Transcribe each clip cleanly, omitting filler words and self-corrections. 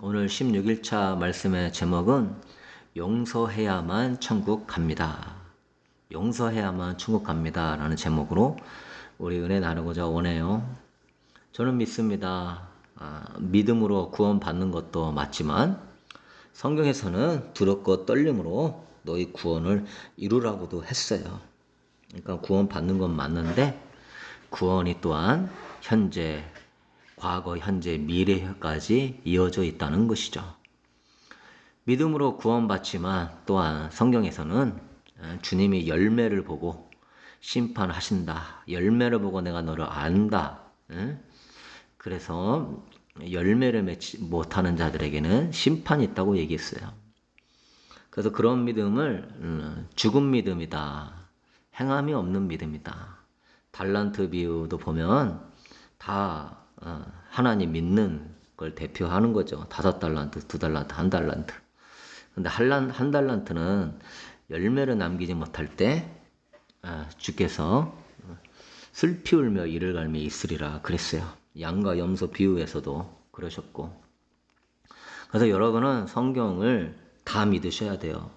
오늘 16일차 말씀의 제목은 용서해야만 천국 갑니다. 용서해야만 천국 갑니다. 라는 제목으로 우리 은혜 나누고자 원해요. 저는 믿습니다. 믿음으로 구원받는 것도 맞지만 성경에서는 두렵고 떨림으로 너희 구원을 이루라고도 했어요. 그러니까 구원받는 건 맞는데 구원이 또한 현재, 과거, 현재, 미래까지 이어져 있다는 것이죠. 믿음으로 구원받지만 또한 성경에서는 주님이 열매를 보고 심판하신다. 열매를 보고 내가 너를 안다. 그래서 열매를 맺지 못하는 자들에게는 심판이 있다고 얘기했어요. 그래서 그런 믿음을 죽은 믿음이다. 행함이 없는 믿음이다. 달란트 비유도 보면 다 하나님 믿는 걸 대표하는 거죠. 5달란트, 2달란트, 1달란트. 근데 한 달란트는 열매를 남기지 못할 때 주께서 슬피 울며 이를 갈며 있으리라 그랬어요. 양과 염소 비유에서도 그러셨고. 그래서 여러분은 성경을 다 믿으셔야 돼요.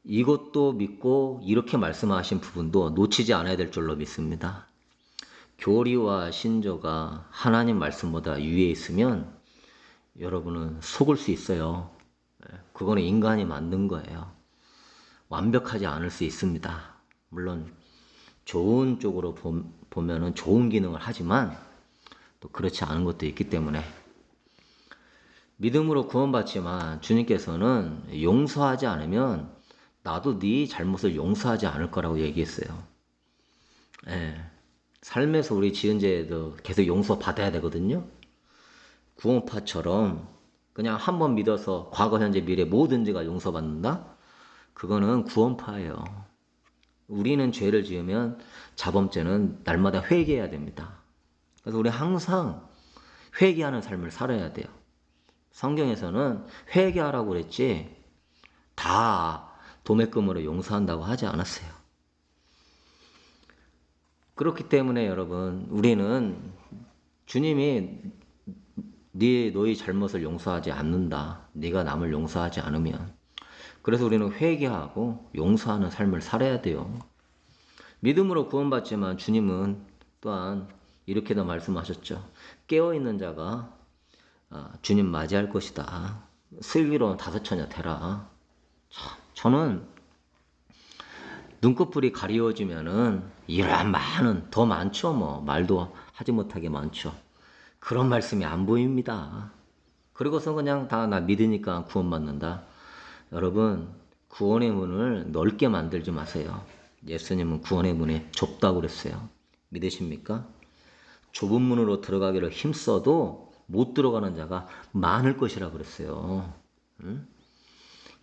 이것도 믿고 이렇게 말씀하신 부분도 놓치지 않아야 될 줄로 믿습니다. 교리와 신조가 하나님 말씀보다 위에 있으면 여러분은 속을 수 있어요. 그거는 인간이 만든 거예요. 완벽하지 않을 수 있습니다. 물론 좋은 쪽으로 보면은 좋은 기능을 하지만 또 그렇지 않은 것도 있기 때문에 믿음으로 구원받지만 주님께서는 용서하지 않으면 나도 네 잘못을 용서하지 않을 거라고 얘기했어요. 삶에서 우리 지은 죄도 계속 용서받아야 되거든요. 구원파처럼 그냥 한 번 믿어서 과거, 현재, 미래 모든 죄가 용서받는다? 그거는 구원파예요. 우리는 죄를 지으면 자범죄는 날마다 회개해야 됩니다. 그래서 우리 항상 회개하는 삶을 살아야 돼요. 성경에서는 회개하라고 그랬지 다 도매금으로 용서한다고 하지 않았어요. 그렇기 때문에 여러분 우리는 주님이 너희 잘못을 용서하지 않는다. 네가 남을 용서하지 않으면. 그래서 우리는 회개하고 용서하는 삶을 살아야 돼요. 믿음으로 구원받지만 주님은 또한 이렇게도 말씀하셨죠. 깨어있는 자가 주님 맞이할 것이다. 슬기로운 5처녀 되라. 저는 눈꺼풀이 가리워지면은 이런 많은 더 많죠. 뭐 말도 하지 못하게 많죠. 그런 말씀이 안 보입니다. 그리고서 그냥 다 나 믿으니까 구원받는다. 여러분 구원의 문을 넓게 만들지 마세요. 예수님은 구원의 문이 좁다고 그랬어요. 믿으십니까? 좁은 문으로 들어가기를 힘써도 못 들어가는 자가 많을 것이라 그랬어요.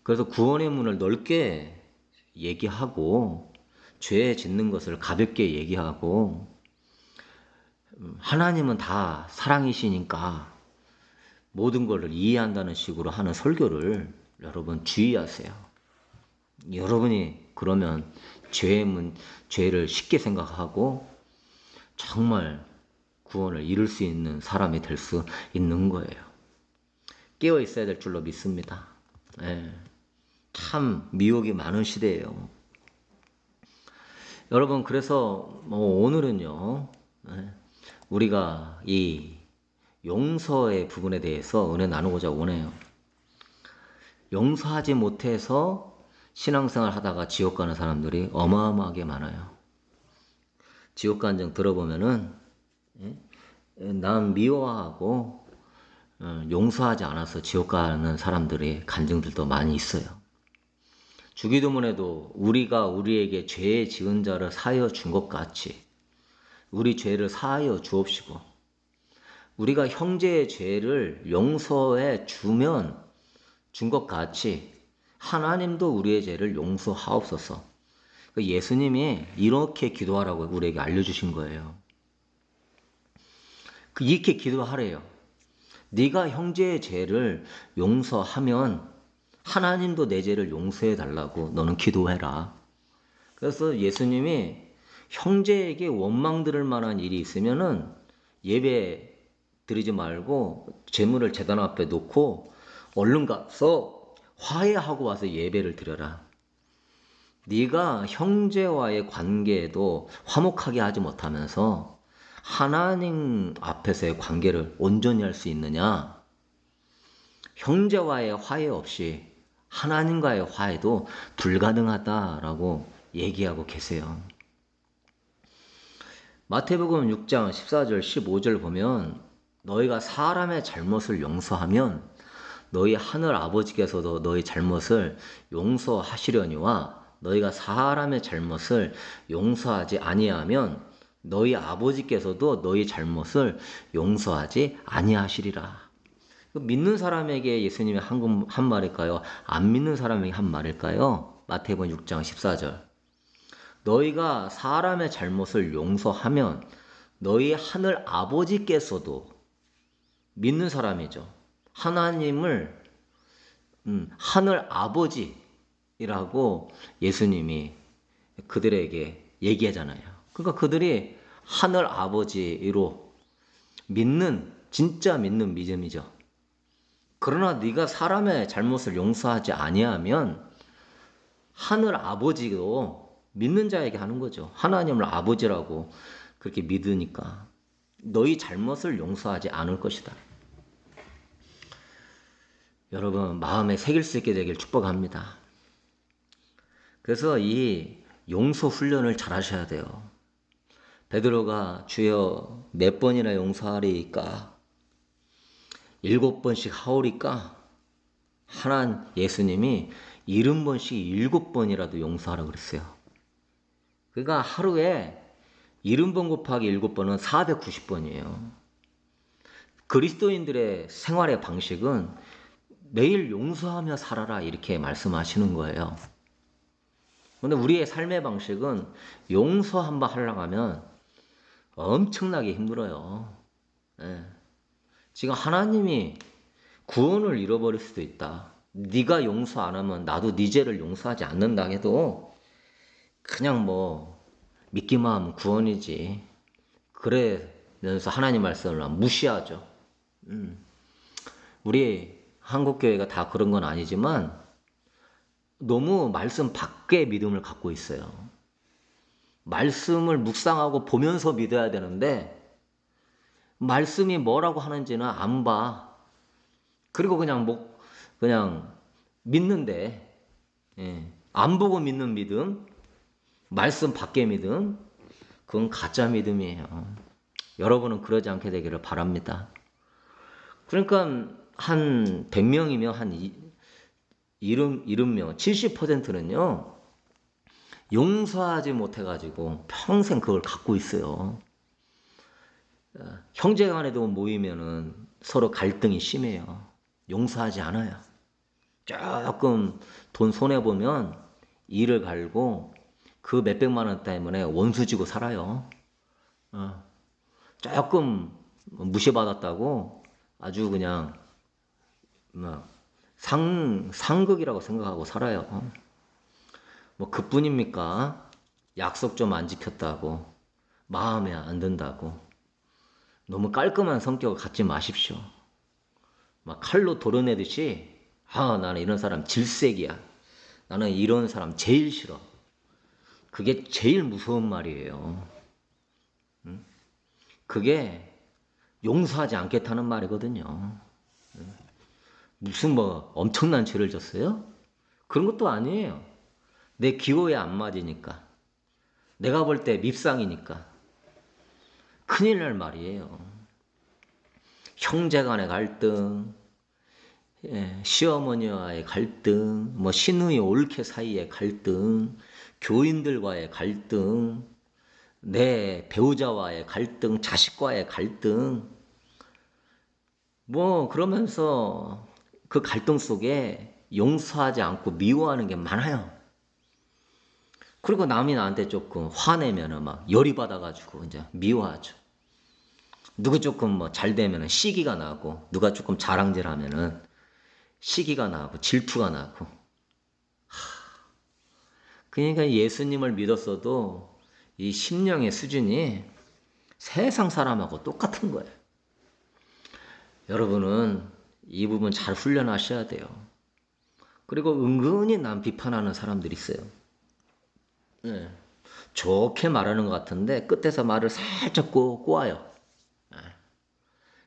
그래서 구원의 문을 넓게 얘기하고 죄 짓는 것을 가볍게 얘기하고 하나님은 다 사랑이시니까 모든 것을 이해한다는 식으로 하는 설교를 여러분 주의하세요. 여러분이 그러면 죄를 쉽게 생각하고 정말 구원을 이룰 수 있는 사람이 될 수 있는 거예요. 깨어 있어야 될 줄로 믿습니다. 참 미혹이 많은 시대예요. 여러분 그래서 오늘은요 우리가 이 용서의 부분에 대해서 은혜 나누고자 원해요. 용서하지 못해서 신앙생활 하다가 지옥 가는 사람들이 어마어마하게 많아요. 지옥 간증 들어보면은 남 미워하고 용서하지 않아서 지옥 가는 사람들의 간증들도 많이 있어요. 주기도문에도 우리가 우리에게 죄 지은 자를 사하여 준 것 같이 우리 죄를 사하여 주옵시고 우리가 형제의 죄를 용서해 주면 준 것 같이 하나님도 우리의 죄를 용서하옵소서. 예수님이 이렇게 기도하라고 우리에게 알려주신 거예요. 이렇게 기도하래요. 네가 형제의 죄를 용서하면 하나님도 내 죄를 용서해 달라고 너는 기도해라. 그래서 예수님이 형제에게 원망 들을 만한 일이 있으면은 예배 드리지 말고 재물을 제단 앞에 놓고 얼른 가서 화해하고 와서 예배를 드려라. 네가 형제와의 관계에도 화목하게 하지 못하면서 하나님 앞에서의 관계를 온전히 할 수 있느냐? 형제와의 화해 없이 하나님과의 화해도 불가능하다라고 얘기하고 계세요. 마태복음 6장 14절 15절 보면 너희가 사람의 잘못을 용서하면 너희 하늘 아버지께서도 너희 잘못을 용서하시려니와 너희가 사람의 잘못을 용서하지 아니하면 너희 아버지께서도 너희 잘못을 용서하지 아니하시리라. 믿는 사람에게 예수님이 한 말일까요? 안 믿는 사람에게 한 말일까요? 마태복음 6장 14절. 너희가 사람의 잘못을 용서하면 너희 하늘 아버지께서도 믿는 사람이죠. 하나님을 하늘 아버지라고 예수님이 그들에게 얘기하잖아요. 그러니까 그들이 하늘 아버지로 믿는 진짜 믿는 믿음이죠. 그러나 네가 사람의 잘못을 용서하지 아니하면 하늘 아버지도 믿는 자에게 하는 거죠. 하나님을 아버지라고 그렇게 믿으니까 너희 잘못을 용서하지 않을 것이다. 여러분 마음에 새길 수 있게 되길 축복합니다. 그래서 이 용서 훈련을 잘 하셔야 돼요. 베드로가 주여 몇 번이나 용서하리까? 7번씩 하오리까? 하나님 예수님이 70번씩 7번이라도 용서하라고 그랬어요. 그러니까 하루에 70번 곱하기 7번은 490번이에요. 그리스도인들의 생활의 방식은 매일 용서하며 살아라 이렇게 말씀하시는 거예요. 근데 우리의 삶의 방식은 용서 한번 하려고 하면 엄청나게 힘들어요. 예. 지금 하나님이 구원을 잃어버릴 수도 있다. 네가 용서 안 하면 나도 네 죄를 용서하지 않는다 해도 그냥 뭐 믿기만 하면 구원이지. 그러면서 하나님 말씀을 무시하죠. 우리 한국교회가 다 그런 건 아니지만 너무 말씀 밖의 믿음을 갖고 있어요. 말씀을 묵상하고 보면서 믿어야 되는데 말씀이 뭐라고 하는지는 안 봐. 그리고 그냥 믿는데 안 보고 믿는 믿음, 말씀 밖의 믿음, 그건 가짜 믿음이에요. 여러분은 그러지 않게 되기를 바랍니다. 그러니까 한 100명이면 한 70명, 70%는요. 용서하지 못해가지고 평생 그걸 갖고 있어요. 형제간에도 모이면은 서로 갈등이 심해요. 용서하지 않아요. 조금 돈 손해보면 이를 갈고 그 몇백만 원 때문에 원수 지고 살아요. 조금 무시받았다고 아주 그냥 상극이라고 생각하고 살아요. 뭐 그뿐입니까? 약속 좀 안 지켰다고 마음에 안 든다고 너무 깔끔한 성격을 갖지 마십시오. 막 칼로 도려내듯이 나는 이런 사람 질색이야. 나는 이런 사람 제일 싫어. 그게 제일 무서운 말이에요. 그게 용서하지 않겠다는 말이거든요. 무슨 뭐 엄청난 죄를 졌어요? 그런 것도 아니에요. 내 기호에 안 맞으니까. 내가 볼 때 밉상이니까. 큰일 날 말이에요. 형제 간의 갈등, 시어머니와의 갈등, 뭐 시누이 올케 사이의 갈등, 교인들과의 갈등, 내 배우자와의 갈등, 자식과의 갈등, 뭐 그러면서 그 갈등 속에 용서하지 않고 미워하는 게 많아요. 그리고 남이 나한테 조금 화내면은 막 열이 받아가지고 이제 미워하죠. 누구 조금 뭐 잘 되면은 시기가 나고, 누가 조금 자랑질하면은 시기가 나고 질투가 나고. 그러니까 예수님을 믿었어도 이 심령의 수준이 세상 사람하고 똑같은 거예요. 여러분은 이 부분 잘 훈련하셔야 돼요. 그리고 은근히 남 비판하는 사람들이 있어요. 예. 좋게 말하는 것 같은데 끝에서 말을 살짝 꼬아요.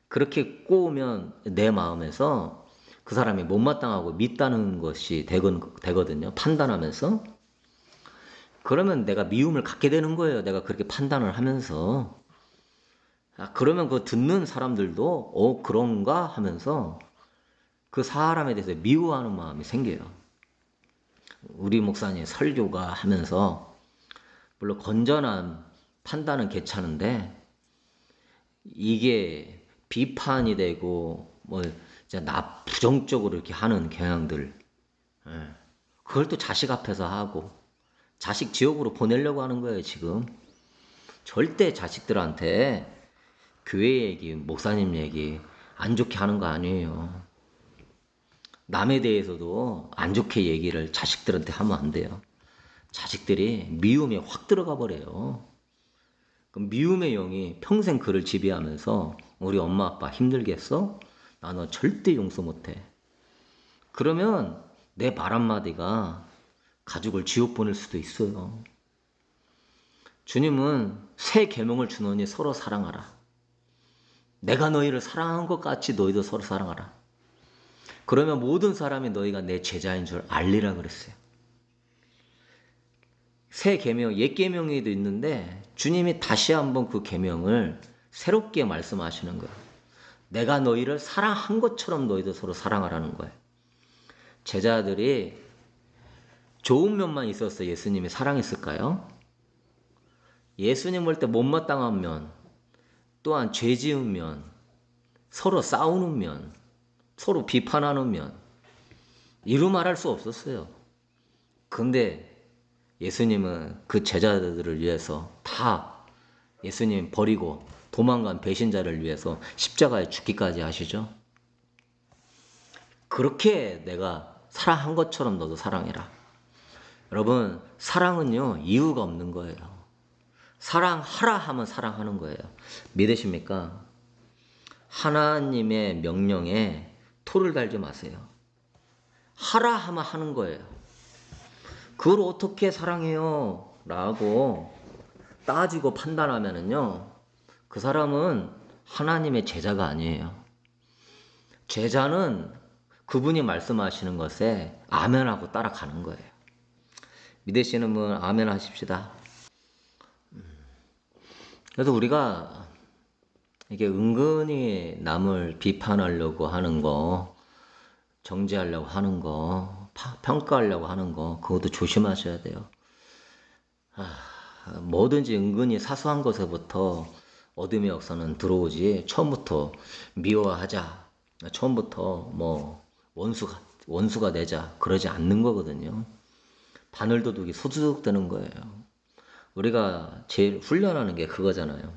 그렇게 꼬우면 내 마음에서 그 사람이 못마땅하고 밉다는 것이 되거든요. 판단하면서. 그러면 내가 미움을 갖게 되는 거예요. 내가 그렇게 판단을 하면서. 그러면 그 듣는 사람들도 그런가 하면서 그 사람에 대해서 미워하는 마음이 생겨요. 우리 목사님 설교가 하면서 물론 건전한 판단은 괜찮은데 이게 비판이 되고 뭐 이제 부정적으로 이렇게 하는 경향들, 그걸 또 자식 앞에서 하고 자식 지옥으로 보내려고 하는 거예요 지금. 절대 자식들한테 교회 얘기, 목사님 얘기 안 좋게 하는 거 아니에요. 남에 대해서도 안 좋게 얘기를 자식들한테 하면 안 돼요. 자식들이 미움에 확 들어가 버려요. 그럼 미움의 영이 평생 그를 지배하면서 우리 엄마 아빠 힘들겠어? 나 너 절대 용서 못해. 그러면 내 말 한마디가 가족을 지옥 보낼 수도 있어요. 주님은 새 계명을 주노니 서로 사랑하라. 내가 너희를 사랑한 것 같이 너희도 서로 사랑하라. 그러면 모든 사람이 너희가 내 제자인 줄 알리라 그랬어요. 새 계명, 옛 계명에도 있는데 주님이 다시 한번 그 계명을 새롭게 말씀하시는 거예요. 내가 너희를 사랑한 것처럼 너희도 서로 사랑하라는 거예요. 제자들이 좋은 면만 있었어 예수님이 사랑했을까요? 예수님 볼 때 못마땅한 면, 또한 죄 지은 면, 서로 싸우는 면, 서로 비판하는 면, 이루 말할 수 없었어요. 근데 예수님은 그 제자들을 위해서 다 예수님 버리고 도망간 배신자를 위해서 십자가에 죽기까지 하시죠. 그렇게 내가 사랑한 것처럼 너도 사랑해라. 여러분, 사랑은요 이유가 없는 거예요. 사랑하라 하면 사랑하는 거예요. 믿으십니까? 하나님의 명령에 토를 달지 마세요. 하라 하면 하는 거예요. 그걸 어떻게 사랑해요? 라고 따지고 판단하면은요, 그 사람은 하나님의 제자가 아니에요. 제자는 그분이 말씀하시는 것에 아멘하고 따라가는 거예요. 믿으시는 분 아멘 하십시다. 그래서 우리가 이게 은근히 남을 비판하려고 하는 거, 정죄하려고 하는 거, 평가하려고 하는 거, 그것도 조심하셔야 돼요. 뭐든지 은근히 사소한 것에부터 어둠의 역사는 들어오지, 처음부터 미워하자, 처음부터 뭐 원수가 되자, 그러지 않는 거거든요. 바늘도둑이 소두둑 되는 거예요. 우리가 제일 훈련하는 게 그거잖아요.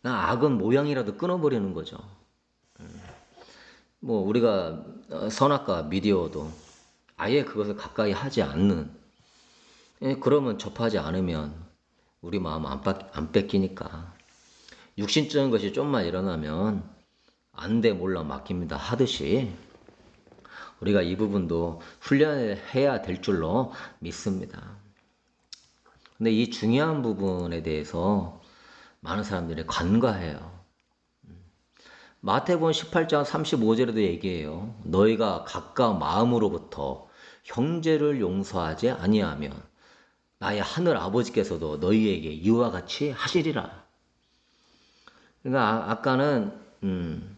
악은 모양이라도 끊어버리는 거죠. 뭐 우리가 선악과 미디어도 아예 그것을 가까이 하지 않는, 그러면 접하지 않으면 우리 마음 안 뺏기니까. 육신적인 것이 좀만 일어나면 안 돼 몰라 맡깁니다 하듯이 우리가 이 부분도 훈련해야 될 줄로 믿습니다. 근데 이 중요한 부분에 대해서 많은 사람들이 간과해요. 마태복음 18장 35절에도 얘기해요. 너희가 각각 마음으로부터 형제를 용서하지 아니하면 나의 하늘 아버지께서도 너희에게 이와 같이 하시리라. 그러니까 아까는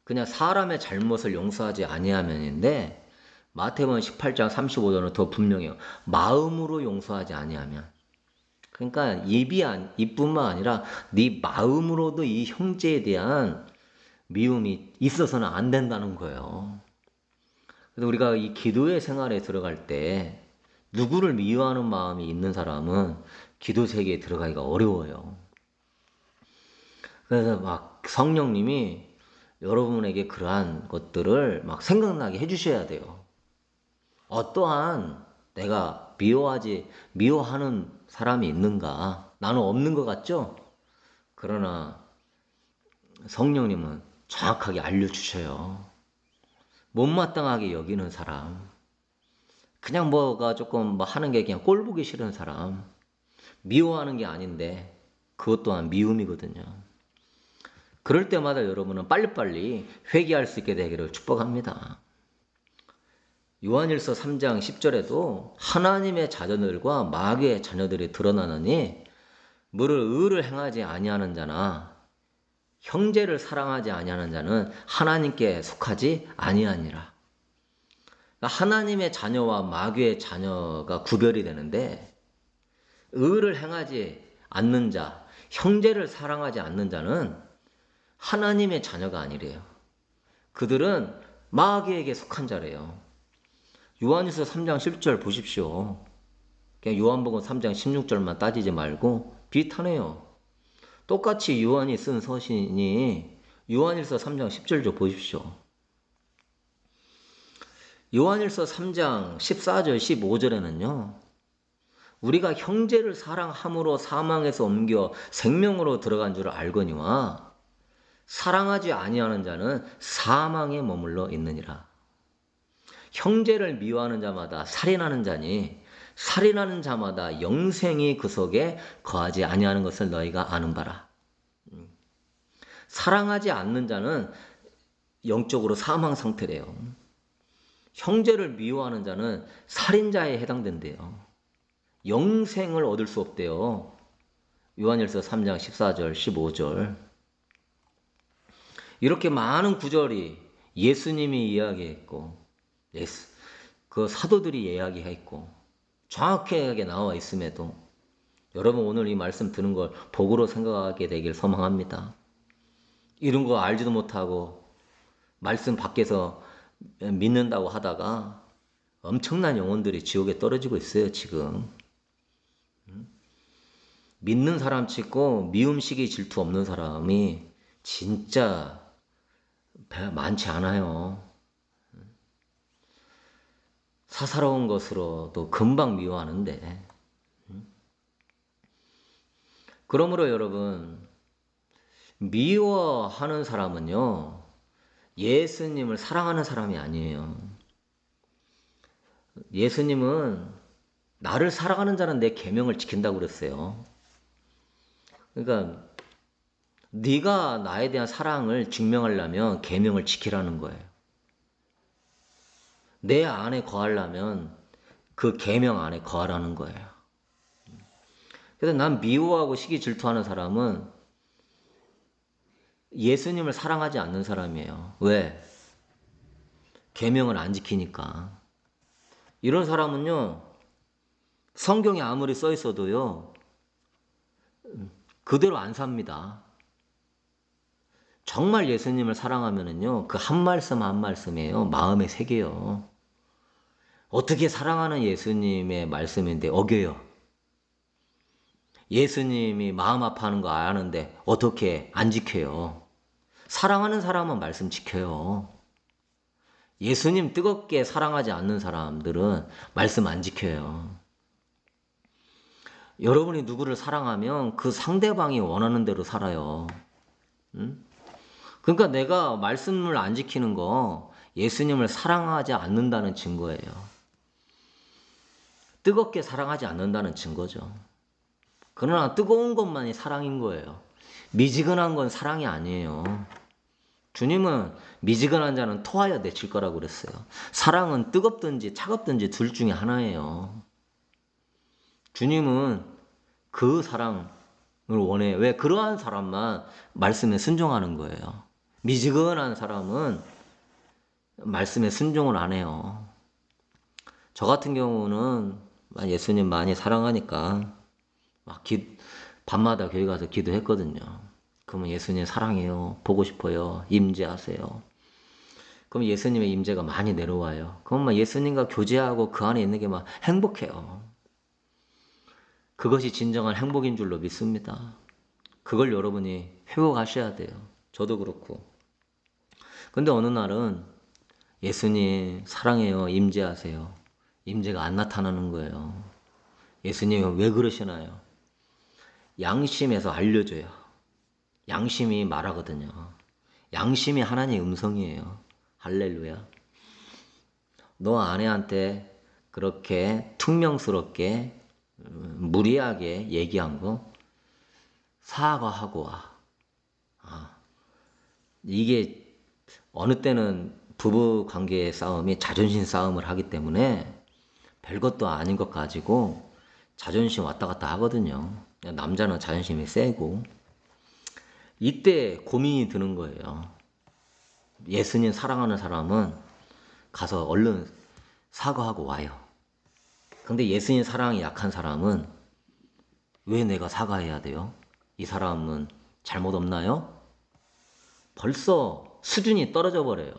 그냥 사람의 잘못을 용서하지 아니하면인데 마태복음 18장 35절은 더 분명해요. 마음으로 용서하지 아니하면. 그러니까 입뿐만 아니라 네 마음으로도 이 형제에 대한 미움이 있어서는 안 된다는 거예요. 그래서 우리가 이 기도의 생활에 들어갈 때 누구를 미워하는 마음이 있는 사람은 기도 세계에 들어가기가 어려워요. 그래서 막 성령님이 여러분에게 그러한 것들을 막 생각나게 해주셔야 돼요. 어떠한 내가 미워하는 사람이 있는가? 나는 없는 것 같죠? 그러나 성령님은 정확하게 알려주셔요. 못마땅하게 여기는 사람, 그냥 뭐가 조금 뭐 하는 게 그냥 꼴 보기 싫은 사람, 미워하는 게 아닌데 그것 또한 미움이거든요. 그럴 때마다 여러분은 빨리빨리 회개할 수 있게 되기를 축복합니다. 요한일서 3장 10절에도 하나님의 자녀들과 마귀의 자녀들이 드러나느니 무릇 의를 행하지 아니하는 자나 형제를 사랑하지 아니하는 자는 하나님께 속하지 아니하니라. 그러니까 하나님의 자녀와 마귀의 자녀가 구별이 되는데 의를 행하지 않는 자, 형제를 사랑하지 않는 자는 하나님의 자녀가 아니래요. 그들은 마귀에게 속한 자래요. 요한일서 3장 10절 보십시오. 그냥 요한복음 3장 16절만 따지지 말고 비슷하네요. 똑같이 요한이 쓴 서신이 요한일서 3장 10절 좀 보십시오. 요한일서 3장 14절 15절에는요. 우리가 형제를 사랑함으로 사망에서 옮겨 생명으로 들어간 줄 알거니와 사랑하지 아니하는 자는 사망에 머물러 있느니라. 형제를 미워하는 자마다 살인하는 자니 살인하는 자마다 영생이 그 속에 거하지 아니하는 것을 너희가 아는 바라. 사랑하지 않는 자는 영적으로 사망 상태래요. 형제를 미워하는 자는 살인자에 해당된대요. 영생을 얻을 수 없대요. 요한일서 3장 14절 15절. 이렇게 많은 구절이 예수님이 이야기했고 그 사도들이 이야기했고 정확하게 나와 있음에도 여러분 오늘 이 말씀 듣는 걸 복으로 생각하게 되길 소망합니다. 이런 거 알지도 못하고 말씀 밖에서 믿는다고 하다가 엄청난 영혼들이 지옥에 떨어지고 있어요, 지금. 믿는 사람 치고 미움, 시기, 질투 없는 사람이 진짜 많지 않아요. 사사로운 것으로도 금방 미워하는데. 그러므로 여러분, 미워하는 사람은요, 예수님을 사랑하는 사람이 아니에요. 예수님은 나를 사랑하는 자는 내 계명을 지킨다고 그랬어요. 그러니까 네가 나에 대한 사랑을 증명하려면 계명을 지키라는 거예요. 내 안에 거하려면 그 계명 안에 거하라는 거예요. 그래서 난 미워하고 시기 질투하는 사람은 예수님을 사랑하지 않는 사람이에요. 왜? 계명을 안 지키니까. 이런 사람은요, 성경에 아무리 써 있어도요, 그대로 안 삽니다. 정말 예수님을 사랑하면은요, 그 한 말씀 한 말씀이에요. 마음에 새겨요. 어떻게 사랑하는 예수님의 말씀인데 어겨요. 예수님이 마음 아파하는 거 아는데 어떻게 안 지켜요. 사랑하는 사람은 말씀 지켜요. 예수님 뜨겁게 사랑하지 않는 사람들은 말씀 안 지켜요. 여러분이 누구를 사랑하면 그 상대방이 원하는 대로 살아요. 응? 그러니까 내가 말씀을 안 지키는 거 예수님을 사랑하지 않는다는 증거예요. 뜨겁게 사랑하지 않는다는 증거죠. 그러나 뜨거운 것만이 사랑인 거예요. 미지근한 건 사랑이 아니에요. 주님은 미지근한 자는 토하여 내칠 거라고 그랬어요. 사랑은 뜨겁든지 차갑든지 둘 중에 하나예요. 주님은 그 사랑을 원해요. 왜? 그러한 사람만 말씀에 순종하는 거예요. 미지근한 사람은 말씀에 순종을 안 해요. 저 같은 경우는 예수님 많이 사랑하니까 막 밤마다 교회 가서 기도했거든요. 그러면 예수님 사랑해요. 보고 싶어요. 임재하세요. 그럼 예수님의 임재가 많이 내려와요. 그럼 막 예수님과 교제하고 그 안에 있는 게 막 행복해요. 그것이 진정한 행복인 줄로 믿습니다. 그걸 여러분이 회복하셔야 돼요. 저도 그렇고. 근데 어느 날은 예수님 사랑해요. 임재하세요. 임재가 안 나타나는 거예요. 예수님이 왜 그러시나요? 양심에서 알려줘요. 양심이 말하거든요. 양심이 하나님의 음성이에요. 할렐루야. 너 아내한테 그렇게 퉁명스럽게 무리하게 얘기한 거 사과하고 와. 이게 어느 때는 부부 관계의 싸움이 자존심 싸움을 하기 때문에 별것도 아닌 것 가지고 자존심 왔다 갔다 하거든요. 남자는 자존심이 세고. 이때 고민이 드는 거예요. 예수님 사랑하는 사람은 가서 얼른 사과하고 와요. 근데 예수님 사랑이 약한 사람은 왜 내가 사과해야 돼요? 이 사람은 잘못 없나요? 벌써 수준이 떨어져 버려요.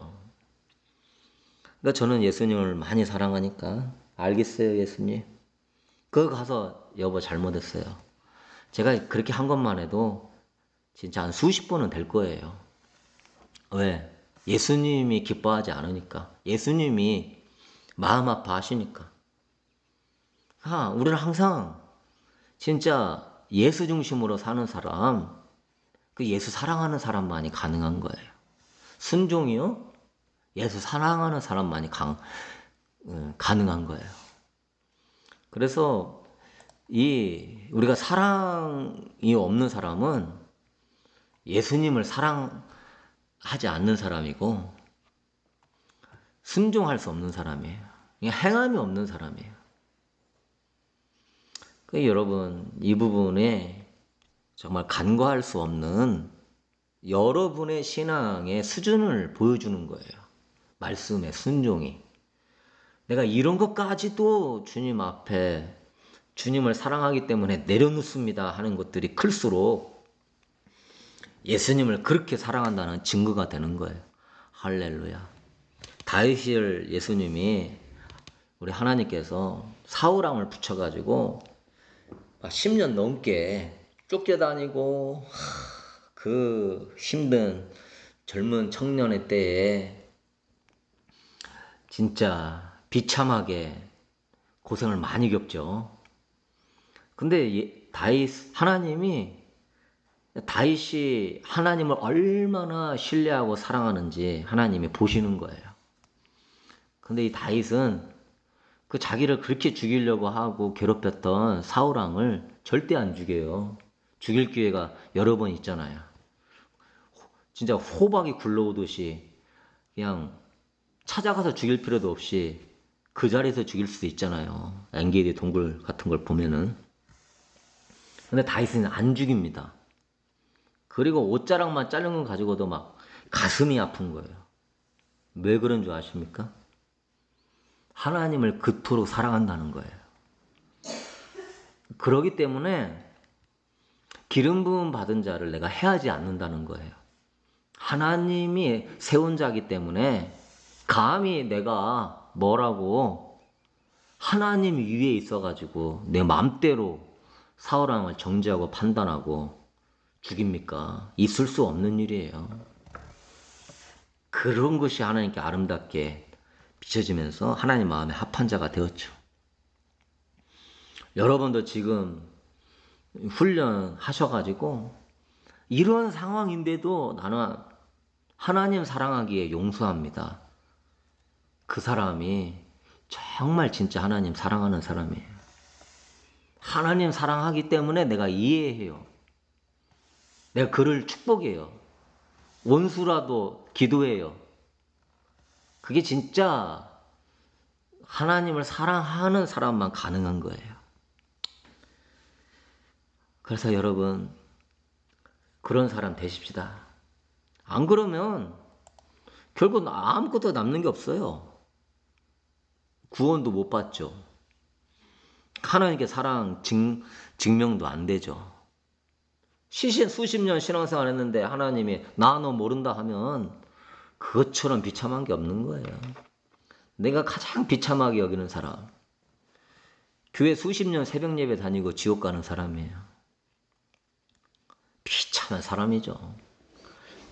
그러니까 저는 예수님을 많이 사랑하니까 알겠어요, 예수님. 그거 가서 여보 잘못했어요. 제가 그렇게 한 것만 해도 진짜 한 수십 번은 될 거예요. 왜? 예수님이 기뻐하지 않으니까. 예수님이 마음 아파하시니까. 우리는 항상 진짜 예수 중심으로 사는 사람, 그 예수 사랑하는 사람만이 가능한 거예요. 순종이요? 예수 사랑하는 사람만이 가능한 거예요. 그래서 우리가 사랑이 없는 사람은 예수님을 사랑하지 않는 사람이고 순종할 수 없는 사람이에요. 행함이 없는 사람이에요. 여러분, 이 부분에 정말 간과할 수 없는 여러분의 신앙의 수준을 보여주는 거예요. 말씀의 순종이. 내가 이런 것까지도 주님 앞에 주님을 사랑하기 때문에 내려놓습니다 하는 것들이 클수록 예수님을 그렇게 사랑한다는 증거가 되는 거예요. 할렐루야. 다윗을 예수님이 우리 하나님께서 사울왕을 붙여가지고 10년 넘게 쫓겨다니고 그 힘든 젊은 청년의 때에 진짜 비참하게 고생을 많이 겪죠. 근데 하나님이 다윗이 하나님을 얼마나 신뢰하고 사랑하는지 하나님이 보시는 거예요. 근데 이 다윗은 그 자기를 그렇게 죽이려고 하고 괴롭혔던 사울왕을 절대 안 죽여요. 죽일 기회가 여러 번 있잖아요. 진짜 호박이 굴러오듯이 그냥 찾아가서 죽일 필요도 없이 그 자리에서 죽일 수도 있잖아요. 엔게디 동굴 같은 걸 보면은. 근데 다윗은 안 죽입니다. 그리고 옷자락만 자른 거 가지고도 막 가슴이 아픈 거예요. 왜 그런 줄 아십니까? 하나님을 그토록 사랑한다는 거예요. 그러기 때문에 기름 부음 받은 자를 내가 해하지 않는다는 거예요. 하나님이 세운 자기 때문에 감히 내가 뭐라고 하나님 위에 있어가지고 내 맘대로 사울왕을 정죄하고 판단하고 죽입니까? 있을 수 없는 일이에요. 그런 것이 하나님께 아름답게 비춰지면서 하나님 마음에 합한 자가 되었죠. 여러분도 지금 훈련하셔가지고 이런 상황인데도 나는 하나님 사랑하기에 용서합니다. 그 사람이 정말 진짜 하나님 사랑하는 사람이에요. 하나님 사랑하기 때문에 내가 이해해요. 내가 그를 축복해요. 원수라도 기도해요. 그게 진짜 하나님을 사랑하는 사람만 가능한 거예요. 그래서 여러분, 그런 사람 되십시다. 안 그러면 결국 아무것도 남는 게 없어요. 구원도 못 받죠. 하나님께 사랑 증명도 안 되죠. 수십 년 신앙생활 했는데 하나님이 나 너 모른다 하면 그것처럼 비참한 게 없는 거예요. 내가 가장 비참하게 여기는 사람, 교회 수십 년 새벽 예배 다니고 지옥 가는 사람이에요. 비참한 사람이죠.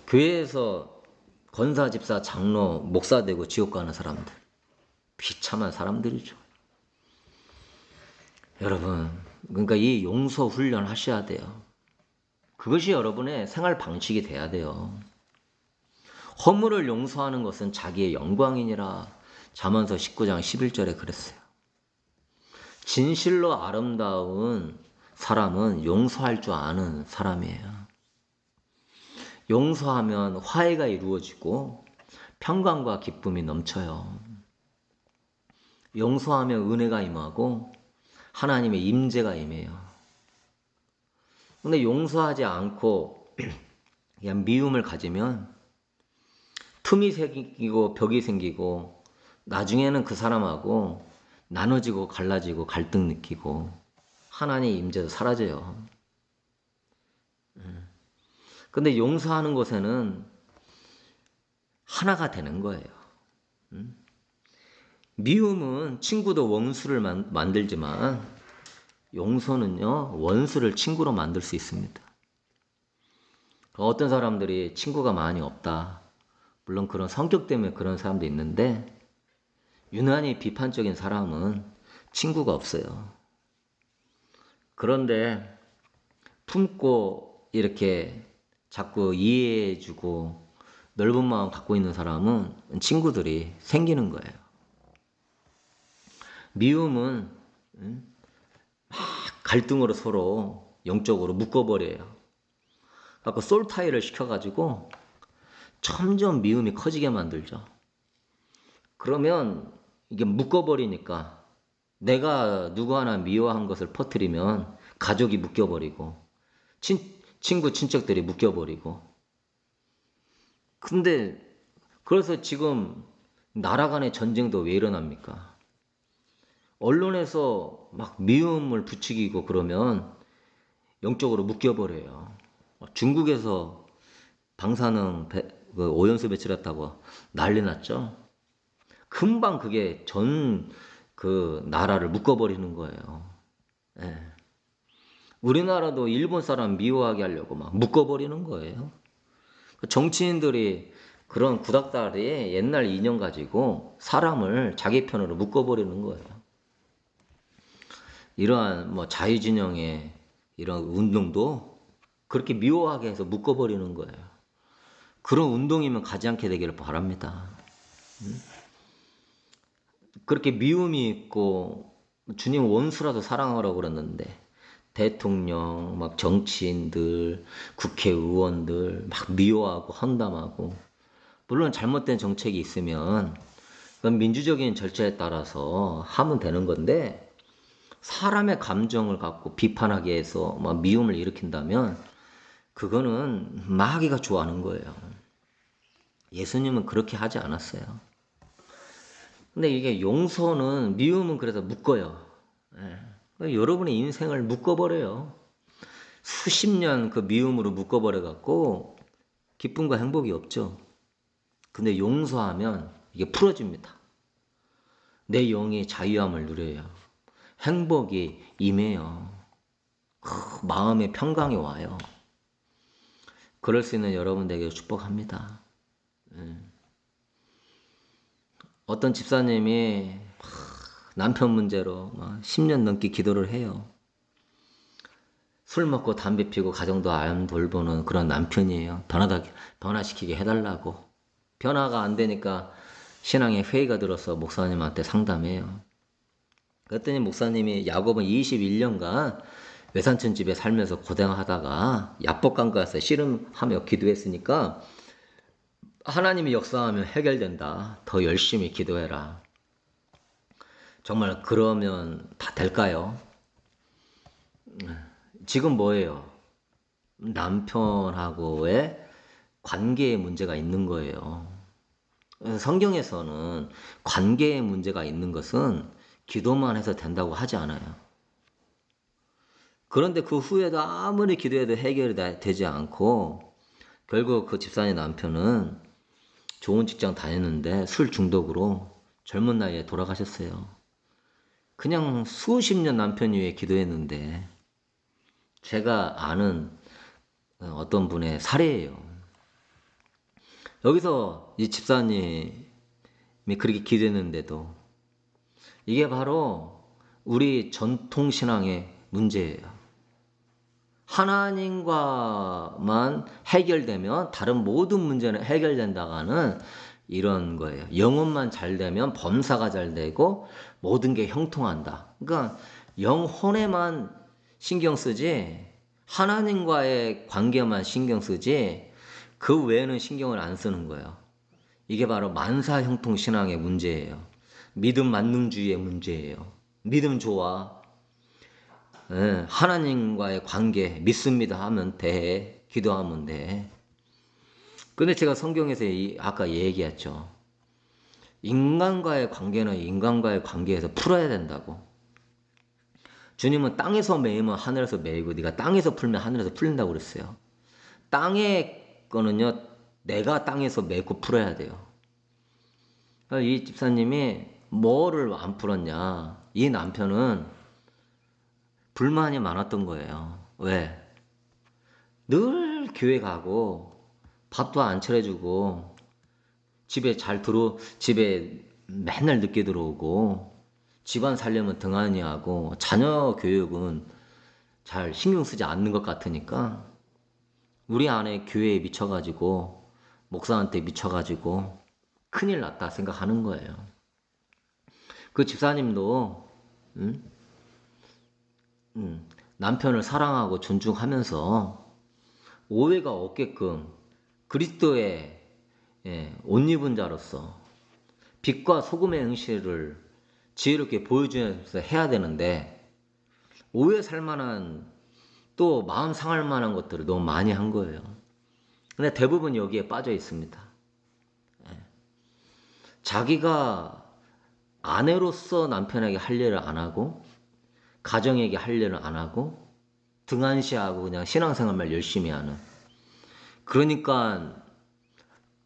교회에서 권사, 집사, 장로, 목사 되고 지옥 가는 사람들, 비참한 사람들이죠. 여러분, 그러니까 이 용서 훈련 하셔야 돼요. 그것이 여러분의 생활 방식이 돼야 돼요. 허물을 용서하는 것은 자기의 영광이니라. 잠언서 19장 11절에 그랬어요. 진실로 아름다운 사람은 용서할 줄 아는 사람이에요. 용서하면 화해가 이루어지고 평강과 기쁨이 넘쳐요. 용서하면 은혜가 임하고 하나님의 임재가 임해요. 근데 용서하지 않고 그냥 미움을 가지면 틈이 생기고 벽이 생기고 나중에는 그 사람하고 나눠지고 갈라지고 갈등 느끼고 하나님의 임재도 사라져요. 근데 용서하는 것에는 하나가 되는 거예요. 미움은 친구도 원수를 만들지만 용서는요, 원수를 친구로 만들 수 있습니다. 어떤 사람들이 친구가 많이 없다. 물론 그런 성격 때문에 그런 사람도 있는데 유난히 비판적인 사람은 친구가 없어요. 그런데 품고 이렇게 자꾸 이해해주고 넓은 마음 갖고 있는 사람은 친구들이 생기는 거예요. 미움은 막 갈등으로 서로 영적으로 묶어버려요. 그래서 솔타이를 시켜가지고 점점 미움이 커지게 만들죠. 그러면 이게 묶어버리니까 내가 누구 하나 미워한 것을 퍼뜨리면 가족이 묶여버리고 친구 친척들이 묶여버리고 근데 그래서 지금 나라 간의 전쟁도 왜 일어납니까? 언론에서 막 미움을 부추기고 그러면 영적으로 묶여버려요. 중국에서 방사능 오염수 배출했다고 난리 났죠. 금방 그게 전 그 나라를 묶어버리는 거예요. 예. 우리나라도 일본 사람 미워하게 하려고 막 묶어버리는 거예요. 정치인들이 그런 구닥다리 옛날 인연 가지고 사람을 자기 편으로 묶어버리는 거예요. 이러한 뭐 자유진영의 이런 운동도 그렇게 미워하게 해서 묶어버리는 거예요. 그런 운동이면 가지 않게 되기를 바랍니다. 그렇게 미움이 있고 주님 원수라도 사랑하라고 그랬는데 대통령, 막 정치인들, 국회의원들 막 미워하고 헌담하고 물론 잘못된 정책이 있으면 그건 민주적인 절차에 따라서 하면 되는 건데 사람의 감정을 갖고 비판하게 해서 막 미움을 일으킨다면 그거는 마귀가 좋아하는 거예요. 예수님은 그렇게 하지 않았어요. 근데 이게 용서는 미움은 그래서 묶어요. 예. 여러분의 인생을 묶어버려요. 수십 년 그 미움으로 묶어버려갖고 기쁨과 행복이 없죠. 근데 용서하면 이게 풀어집니다. 내 영이 자유함을 누려요. 행복이 임해요. 마음의 평강이 와요. 그럴 수 있는 여러분 되게 축복합니다. 어떤 집사님이 남편 문제로 10년 넘게 기도를 해요. 술 먹고 담배 피고 가정도 안 돌보는 그런 남편이에요. 변화시키게 해달라고. 변화가 안 되니까 신앙에 회의가 들어서 목사님한테 상담해요. 그랬더니 목사님이 야곱은 21년간 외삼촌 집에 살면서 고생하다가 야복강가에서 씨름하며 기도했으니까 하나님이 역사하면 해결된다. 더 열심히 기도해라. 정말 그러면 다 될까요? 지금 뭐예요? 남편하고의 관계에 문제가 있는 거예요. 성경에서는 관계에 문제가 있는 것은 기도만 해서 된다고 하지 않아요. 그런데 그 후에도 아무리 기도해도 해결이 되지 않고 결국 그 집사님 남편은 좋은 직장 다녔는데 술 중독으로 젊은 나이에 돌아가셨어요. 그냥 수십 년 남편 위해 기도했는데 제가 아는 어떤 분의 사례예요. 여기서 이 집사님이 그렇게 기도했는데도 이게 바로 우리 전통신앙의 문제예요. 하나님과만 해결되면 다른 모든 문제는 해결된다가는 이런 거예요. 영혼만 잘 되면 범사가 잘 되고 모든 게 형통한다. 그러니까 영혼에만 신경 쓰지 하나님과의 관계만 신경 쓰지 그 외에는 신경을 안 쓰는 거예요. 이게 바로 만사형통 신앙의 문제예요. 믿음 만능주의의 문제예요. 믿음 좋아. 예, 하나님과의 관계 믿습니다 하면 돼. 기도하면 돼. 근데 제가 성경에서 아까 얘기했죠. 인간과의 관계는 인간과의 관계에서 풀어야 된다고. 주님은 땅에서 매이면 하늘에서 매이고 네가 땅에서 풀면 하늘에서 풀린다고 그랬어요. 땅의 거는요. 내가 땅에서 매고 풀어야 돼요. 이 집사님이 뭐를 안 풀었냐. 이 남편은 불만이 많았던 거예요. 왜? 늘 교회 가고 밥도 안 차려주고 집에 맨날 늦게 들어오고 집안 살려면 등한히 하고 자녀 교육은 잘 신경 쓰지 않는 것 같으니까 우리 아내 교회에 미쳐가지고 목사한테 미쳐가지고 큰일 났다 생각하는 거예요. 그 집사님도 남편을 사랑하고 존중하면서 오해가 없게끔 그리스도의 옷 입은 자로서 빛과 소금의 행실을 지혜롭게 보여주면서 해야 되는데 오해 살 만한 또 마음 상할 만한 것들을 너무 많이 한 거예요. 근데 대부분 여기에 빠져 있습니다. 자기가 아내로서 남편에게 할 일을 안 하고 가정에게 할 일을 안 하고 등한시하고 그냥 신앙생활만 열심히 하는. 그러니까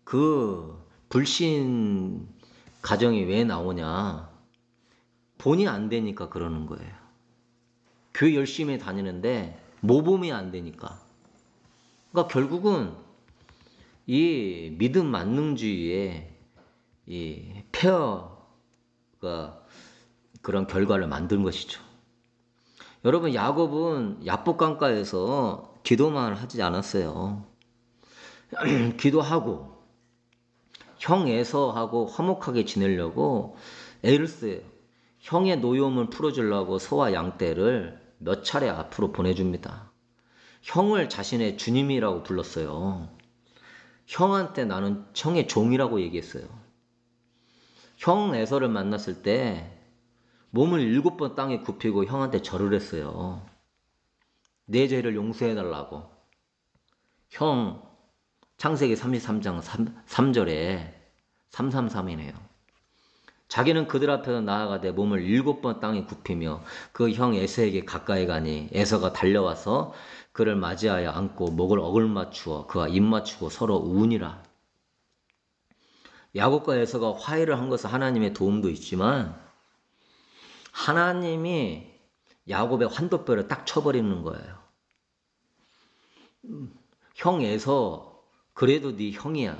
그 불신 가정이 왜 나오냐. 본이 안 되니까 그러는 거예요. 교회 열심히 다니는데 모범이 안 되니까. 그러니까 결국은 이 믿음 만능주의의 이 폐허가 그런 결과를 만든 것이죠. 여러분 야곱은 야복강가에서 기도만 하지 않았어요. 기도하고 형 에서하고 화목하게 지내려고 애를 써요. 형의 노여움을 풀어주려고 소와 양떼를 몇 차례 앞으로 보내줍니다. 형을 자신의 주님이라고 불렀어요. 형한테 나는 형의 종이라고 얘기했어요. 형 에서를 만났을 때 몸을 7번 땅에 굽히고 형한테 절을 했어요. 내 죄를 용서해달라고. 형 창세기 33장 3절에 333이네요. 자기는 그들 앞에서 나아가되 몸을 7번 땅에 굽히며 그 형 에서에게 가까이 가니 에서가 달려와서 그를 맞이하여 안고 목을 어글맞추어 그와 입맞추고 서로 우니라. 야곱과 에서가 화해를 한 것은 하나님의 도움도 있지만 하나님이 야곱의 환도뼈를 딱 쳐버리는 거예요. 형 에서 그래도 네 형이야.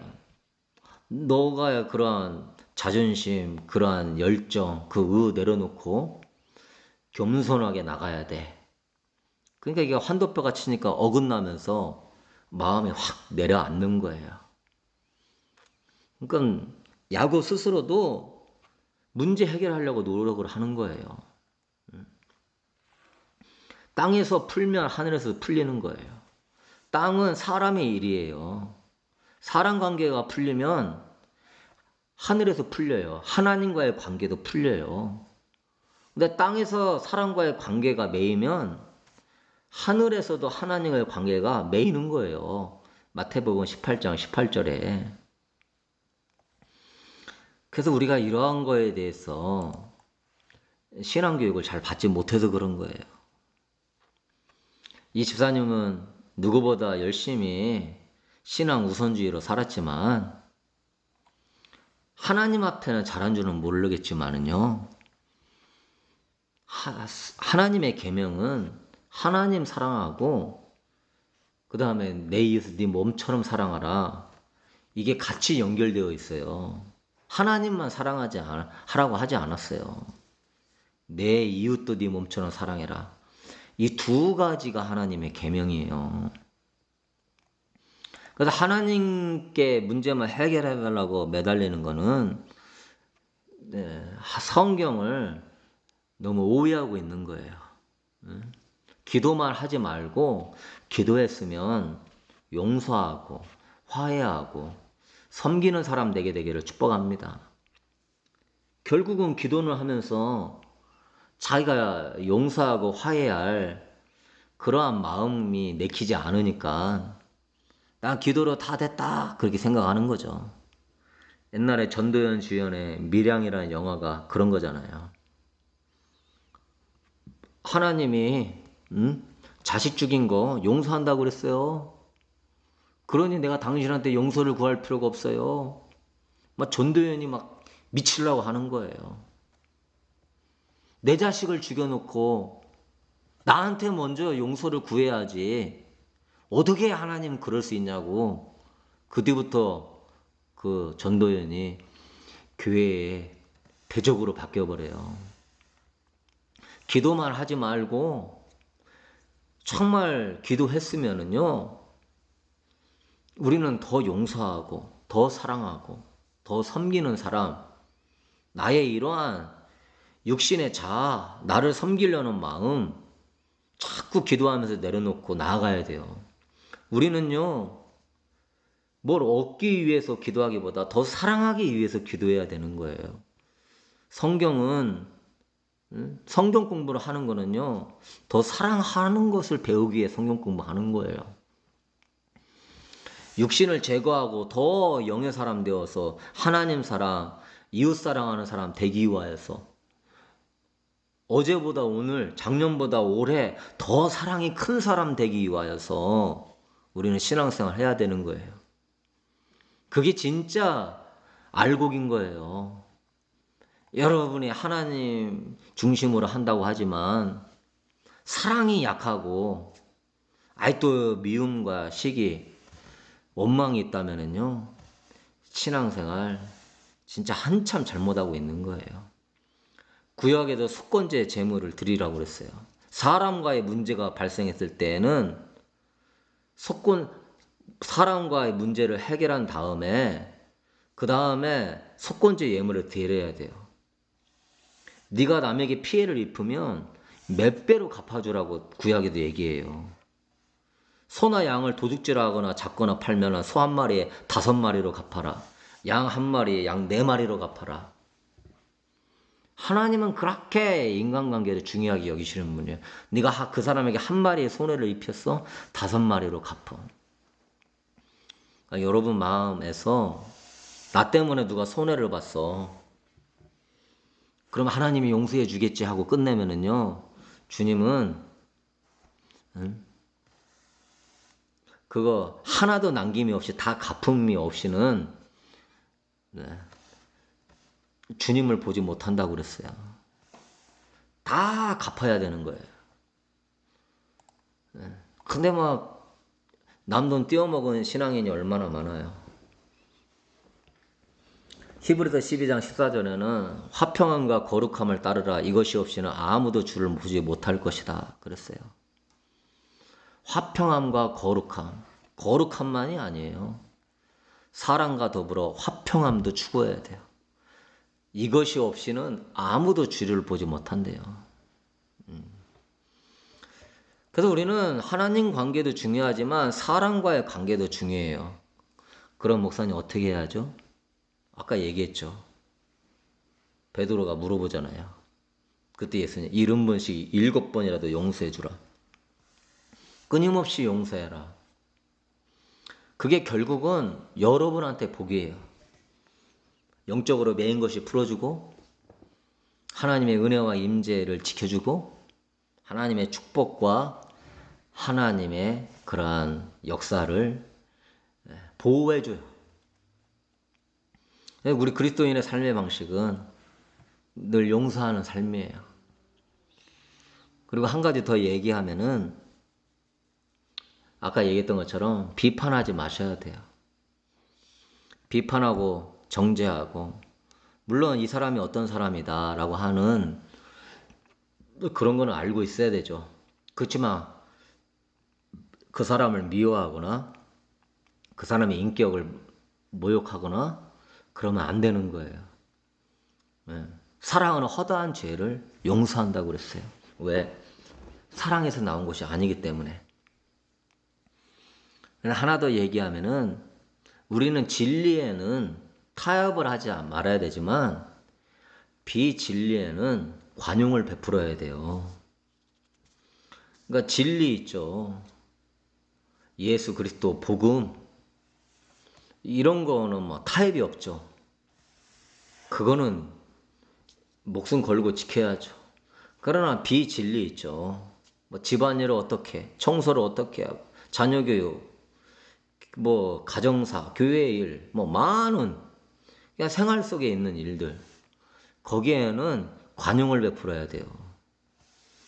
너가 그러한 자존심, 그러한 열정, 그 의 내려놓고 겸손하게 나가야 돼. 그러니까 이게 환도뼈가 치니까 어긋나면서 마음이 확 내려앉는 거예요. 그러니까 야곱 스스로도 문제 해결하려고 노력을 하는 거예요. 땅에서 풀면 하늘에서 풀리는 거예요. 땅은 사람의 일이에요. 사람 관계가 풀리면 하늘에서 풀려요. 하나님과의 관계도 풀려요. 근데 땅에서 사람과의 관계가 매이면 하늘에서도 하나님과의 관계가 매이는 거예요. 마태복음 18장 18절에. 그래서 우리가 이러한 거에 대해서 신앙교육을 잘 받지 못해서 그런 거예요. 이 집사님은 누구보다 열심히 신앙 우선주의로 살았지만 하나님 앞에는 잘한 줄은 모르겠지만은요. 하나님의 계명은 하나님 사랑하고 그 다음에 내 이웃을 네 몸처럼 사랑하라. 이게 같이 연결되어 있어요. 하나님만 하라고 하지 않았어요. 내 이웃도 네 몸처럼 사랑해라. 이 두 가지가 하나님의 계명이에요. 그래서 하나님께 문제만 해결해 달라고 매달리는 거는 성경을 너무 오해하고 있는 거예요. 기도만 하지 말고 기도했으면 용서하고 화해하고 섬기는 사람 되기를 축복합니다. 결국은 기도는 하면서 자기가 용서하고 화해할 그러한 마음이 내키지 않으니까 난 기도로 다 됐다 그렇게 생각하는 거죠. 옛날에 전도연 주연의 밀양이라는 영화가 그런 거잖아요. 하나님이 자식 죽인 거 용서한다고 그랬어요. 그러니 내가 당신한테 용서를 구할 필요가 없어요. 막 전도연이 막 미치려고 하는 거예요. 내 자식을 죽여놓고 나한테 먼저 용서를 구해야지. 어떻게 하나님 그럴 수 있냐고. 그 뒤부터 그 전도연이 교회에 대적으로 바뀌어버려요. 기도만 하지 말고 정말 기도했으면은요, 우리는 더 용서하고 더 사랑하고 더 섬기는 사람, 나의 이러한 육신의 자아, 나를 섬기려는 마음 자꾸 기도하면서 내려놓고 나아가야 돼요. 우리는요, 뭘 얻기 위해서 기도하기보다 더 사랑하기 위해서 기도해야 되는 거예요. 성경은 성경 공부를 하는 거는요, 더 사랑하는 것을 배우기 위해 성경 공부하는 거예요. 육신을 제거하고 더 영의 사람 되어서 하나님 사랑, 이웃 사랑하는 사람 되기 위하여서 어제보다 오늘, 작년보다 올해 더 사랑이 큰 사람 되기 위하여서 우리는 신앙생활 해야 되는 거예요. 그게 진짜 알곡인 거예요. 여러분이 하나님 중심으로 한다고 하지만 사랑이 약하고 아직도 미움과 시기, 원망이 있다면요, 신앙생활 진짜 한참 잘못하고 있는 거예요. 구약에도 속건제 제물을 드리라고 그랬어요. 사람과의 문제가 발생했을 때에는 사람과의 문제를 해결한 다음에 그 다음에 속건제 예물을 드려야 돼요. 네가 남에게 피해를 입으면 몇 배로 갚아주라고 구약에도 얘기해요. 소나 양을 도둑질하거나 잡거나 팔면 소 한 마리에 5마리로 갚아라. 양 한 마리에 양 4마리로 갚아라. 하나님은 그렇게 인간관계를 중요하게 여기시는 분이에요. 네가 그 사람에게 한 마리의 손해를 입혔어? 5마리로 갚어. 그러니까 여러분 마음에서 나 때문에 누가 손해를 봤어. 그럼 하나님이 용서해 주겠지 하고 끝내면은요, 주님은 그거 하나도 남김이 없이 다 갚음이 없이는 주님을 보지 못한다고 그랬어요. 다 갚아야 되는 거예요. 근데 막 남 돈 띄어먹은 신앙인이 얼마나 많아요. 히브리서 12장 14절에는 화평함과 거룩함을 따르라. 이것이 없이는 아무도 주를 보지 못할 것이다 그랬어요. 화평함과 거룩함. 거룩함만이 아니에요. 사랑과 더불어 화평함도 추구해야 돼요. 이것이 없이는 아무도 주를 보지 못한대요. 그래서 우리는 하나님 관계도 중요하지만 사람과의 관계도 중요해요. 그럼 목사님 어떻게 해야죠? 아까 얘기했죠. 베드로가 물어보잖아요. 그때 예수님 70번씩 7번이라도 용서해 주라. 끊임없이 용서해라. 그게 결국은 여러분한테 복이에요. 영적으로 매인 것이 풀어주고 하나님의 은혜와 임재를 지켜주고 하나님의 축복과 하나님의 그러한 역사를 보호해줘요. 우리 그리스도인의 삶의 방식은 늘 용서하는 삶이에요. 그리고 한 가지 더 얘기하면은 아까 얘기했던 것처럼 비판하지 마셔야 돼요. 비판하고 정죄하고 물론 이 사람이 어떤 사람이다 라고 하는 그런 거는 알고 있어야 되죠. 그렇지만 그 사람을 미워하거나 그 사람의 인격을 모욕하거나 그러면 안 되는 거예요. 예. 사랑은 허다한 죄를 용서한다고 그랬어요. 왜? 사랑에서 나온 것이 아니기 때문에. 하나 더 얘기하면은 우리는 진리에는 타협을 하지 말아야 되지만 비진리에는 관용을 베풀어야 돼요. 그러니까 진리 있죠. 예수 그리스도 복음 이런 거는 뭐 타협이 없죠. 그거는 목숨 걸고 지켜야죠. 그러나 비진리 있죠. 뭐 집안일을 어떻게, 청소를 어떻게 하고, 자녀 교육, 뭐 가정사, 교회 일, 뭐 많은 그냥 생활 속에 있는 일들 거기에는 관용을 베풀어야 돼요.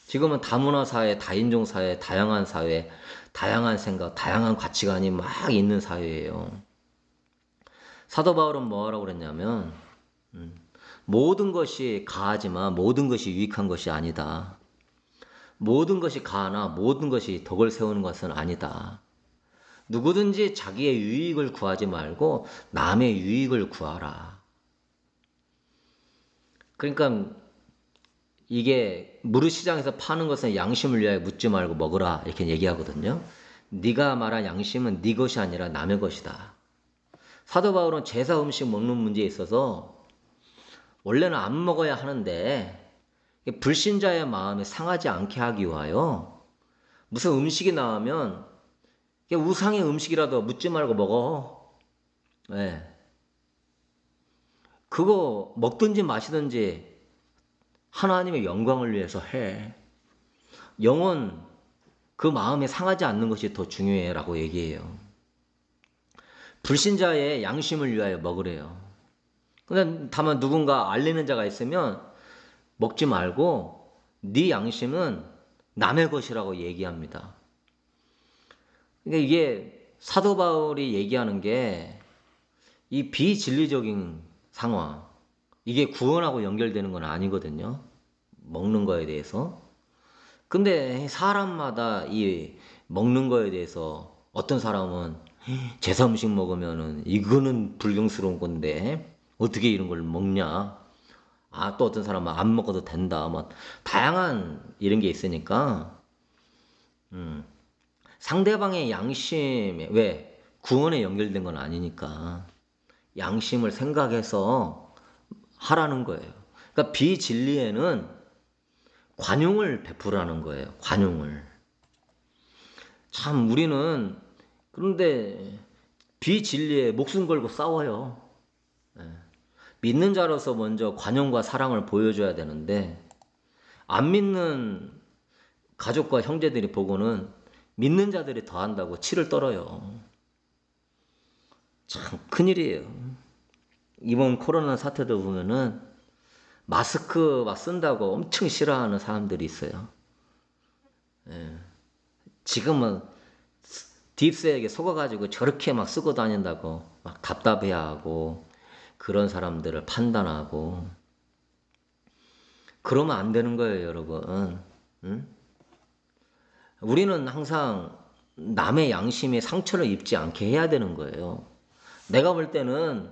지금은 다문화 사회, 다인종 사회, 다양한 사회, 다양한 생각, 다양한 가치관이 막 있는 사회예요. 사도 바울은 뭐라고 그랬냐면 모든 것이 가하지만 모든 것이 유익한 것이 아니다. 모든 것이 가하나 모든 것이 덕을 세우는 것은 아니다. 누구든지 자기의 유익을 구하지 말고 남의 유익을 구하라. 그러니까 이게 무릇시장에서 파는 것은 양심을 위하여 묻지 말고 먹으라 이렇게 얘기하거든요. 네가 말한 양심은 네 것이 아니라 남의 것이다. 사도 바울은 제사 음식 먹는 문제에 있어서 원래는 안 먹어야 하는데 불신자의 마음이 상하지 않게 하기 위하여 무슨 음식이 나오면 우상의 음식이라도 묻지 말고 먹어. 네. 그거 먹든지 마시든지 하나님의 영광을 위해서 해. 영혼 그 마음에 상하지 않는 것이 더 중요해라고 얘기해요. 불신자의 양심을 위하여 먹으래요. 근데 다만 누군가 알리는 자가 있으면 먹지 말고 네 양심은 남의 것이라고 얘기합니다. 그러니까 이게 사도 바울이 얘기하는 게 이 비진리적인 상황 이게 구원하고 연결되는 건 아니거든요. 먹는 거에 대해서. 근데 사람마다 이 먹는 거에 대해서 어떤 사람은 제사 음식 먹으면은 이거는 불경스러운 건데 어떻게 이런 걸 먹냐. 아, 또 어떤 사람은 안 먹어도 된다. 뭐 다양한 이런 게 있으니까 상대방의 양심에 왜 구원에 연결된 건 아니니까 양심을 생각해서 하라는 거예요. 그러니까 비진리에는 관용을 베푸라는 거예요. 관용을. 참 우리는 그런데 비진리에 목숨 걸고 싸워요. 믿는 자로서 먼저 관용과 사랑을 보여줘야 되는데 안 믿는 가족과 형제들이 보고는 믿는 자들이 더한다고 치를 떨어요. 참 큰일이에요. 이번 코로나 사태도 보면은 마스크 막 쓴다고 엄청 싫어하는 사람들이 있어요. 지금은 딥스에게 속아가지고 저렇게 막 쓰고 다닌다고 막 답답해하고 그런 사람들을 판단하고 그러면 안 되는 거예요, 여러분. 응? 우리는 항상 남의 양심에 상처를 입지 않게 해야 되는 거예요. 내가 볼 때는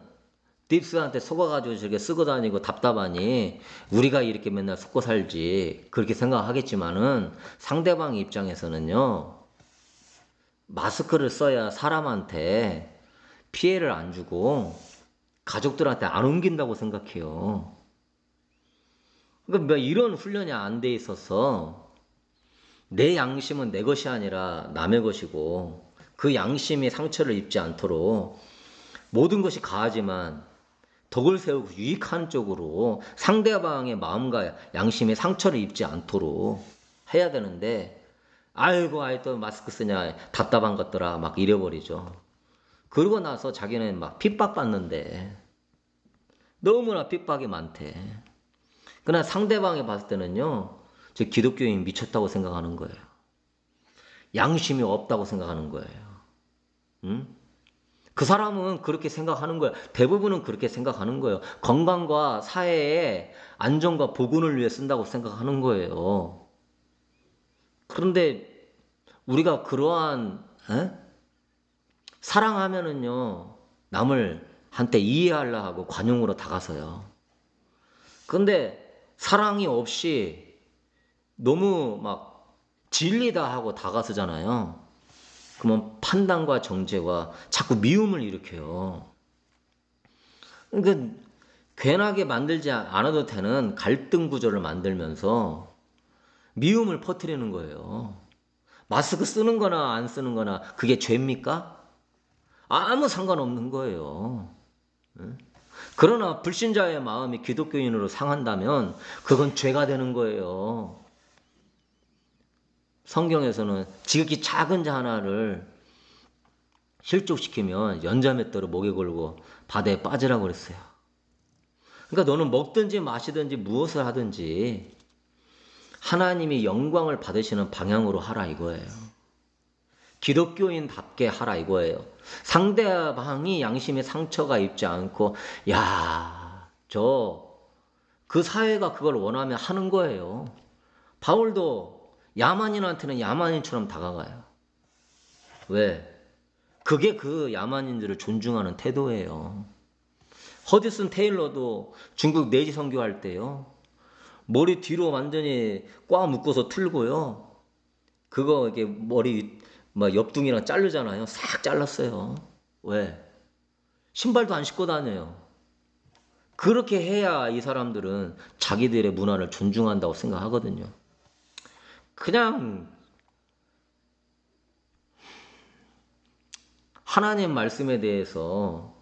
딥스한테 속아가지고 저렇게 쓰고 다니고 답답하니 우리가 이렇게 맨날 속고 살지 그렇게 생각하겠지만은 상대방 입장에서는요 마스크를 써야 사람한테 피해를 안 주고 가족들한테 안 옮긴다고 생각해요. 그러니까 이런 훈련이 안 돼 있어서 내 양심은 내 것이 아니라 남의 것이고 그 양심이 상처를 입지 않도록 모든 것이 가하지만 덕을 세우고 유익한 쪽으로 상대방의 마음과 양심에 상처를 입지 않도록 해야 되는데 아이고 아이 또 마스크 쓰냐 답답한 것들아 막 잃어버리죠. 그러고 나서 자기는 막 핍박받는데 너무나 핍박이 많대. 그러나 상대방이 봤을 때는요 저 기독교인 미쳤다고 생각하는 거예요. 양심이 없다고 생각하는 거예요. 응? 그 사람은 그렇게 생각하는 거예요. 대부분은 그렇게 생각하는 거예요. 건강과 사회의 안정과 복원을 위해 쓴다고 생각하는 거예요. 그런데 우리가 그러한 사랑하면은요 남을 한테 이해하려 하고 관용으로 다가서요. 근데 사랑이 없이 너무 막 진리다 하고 다가서잖아요. 그러면 판단과 정죄와 자꾸 미움을 일으켜요. 그러니까 괜하게 만들지 않아도 되는 갈등 구조를 만들면서 미움을 퍼뜨리는 거예요. 마스크 쓰는 거나 안 쓰는 거나 그게 죄입니까? 아무 상관없는 거예요. 그러나 불신자의 마음이 기독교인으로 상한다면 그건 죄가 되는 거예요. 성경에서는 지극히 작은 자 하나를 실족시키면 연자맷돌을 목에 걸고 바다에 빠지라고 그랬어요. 그러니까 너는 먹든지 마시든지 무엇을 하든지 하나님이 영광을 받으시는 방향으로 하라 이거예요. 기독교인답게 하라 이거예요. 상대방이 양심에 상처가 입지 않고 그 사회가 그걸 원하면 하는 거예요. 바울도 야만인한테는 야만인처럼 다가가요. 왜? 그게 그 야만인들을 존중하는 태도예요. 허드슨 테일러도 중국 내지 선교할 때요. 머리 뒤로 완전히 꽉 묶어서 틀고요. 그거 이렇게 머리 막 옆둥이랑 자르잖아요. 싹 잘랐어요. 왜? 신발도 안 신고 다녀요. 그렇게 해야 이 사람들은 자기들의 문화를 존중한다고 생각하거든요. 그냥 하나님 말씀에 대해서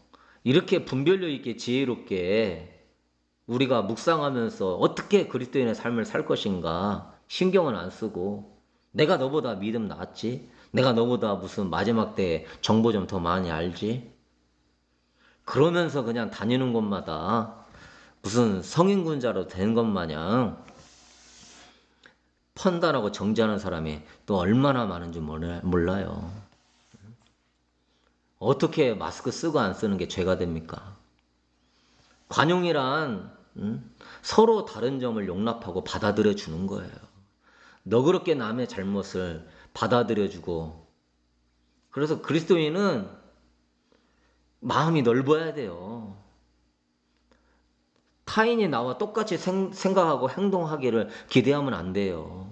이렇게 분별력 있게 지혜롭게 우리가 묵상하면서 어떻게 그리스도인의 삶을 살 것인가 신경은 안 쓰고 내가 너보다 믿음 낫지? 내가 너보다 무슨 마지막 때 정보 좀 더 많이 알지? 그러면서 그냥 다니는 곳마다 무슨 성인군자로 된 것 마냥 판단하고 정죄하는 사람이 또 얼마나 많은지 몰라요. 어떻게 마스크 쓰고 안 쓰는 게 죄가 됩니까? 관용이란 서로 다른 점을 용납하고 받아들여 주는 거예요. 너그럽게 남의 잘못을 받아들여 주고 그래서 그리스도인은 마음이 넓어야 돼요. 타인이 나와 똑같이 생각하고 행동하기를 기대하면 안 돼요.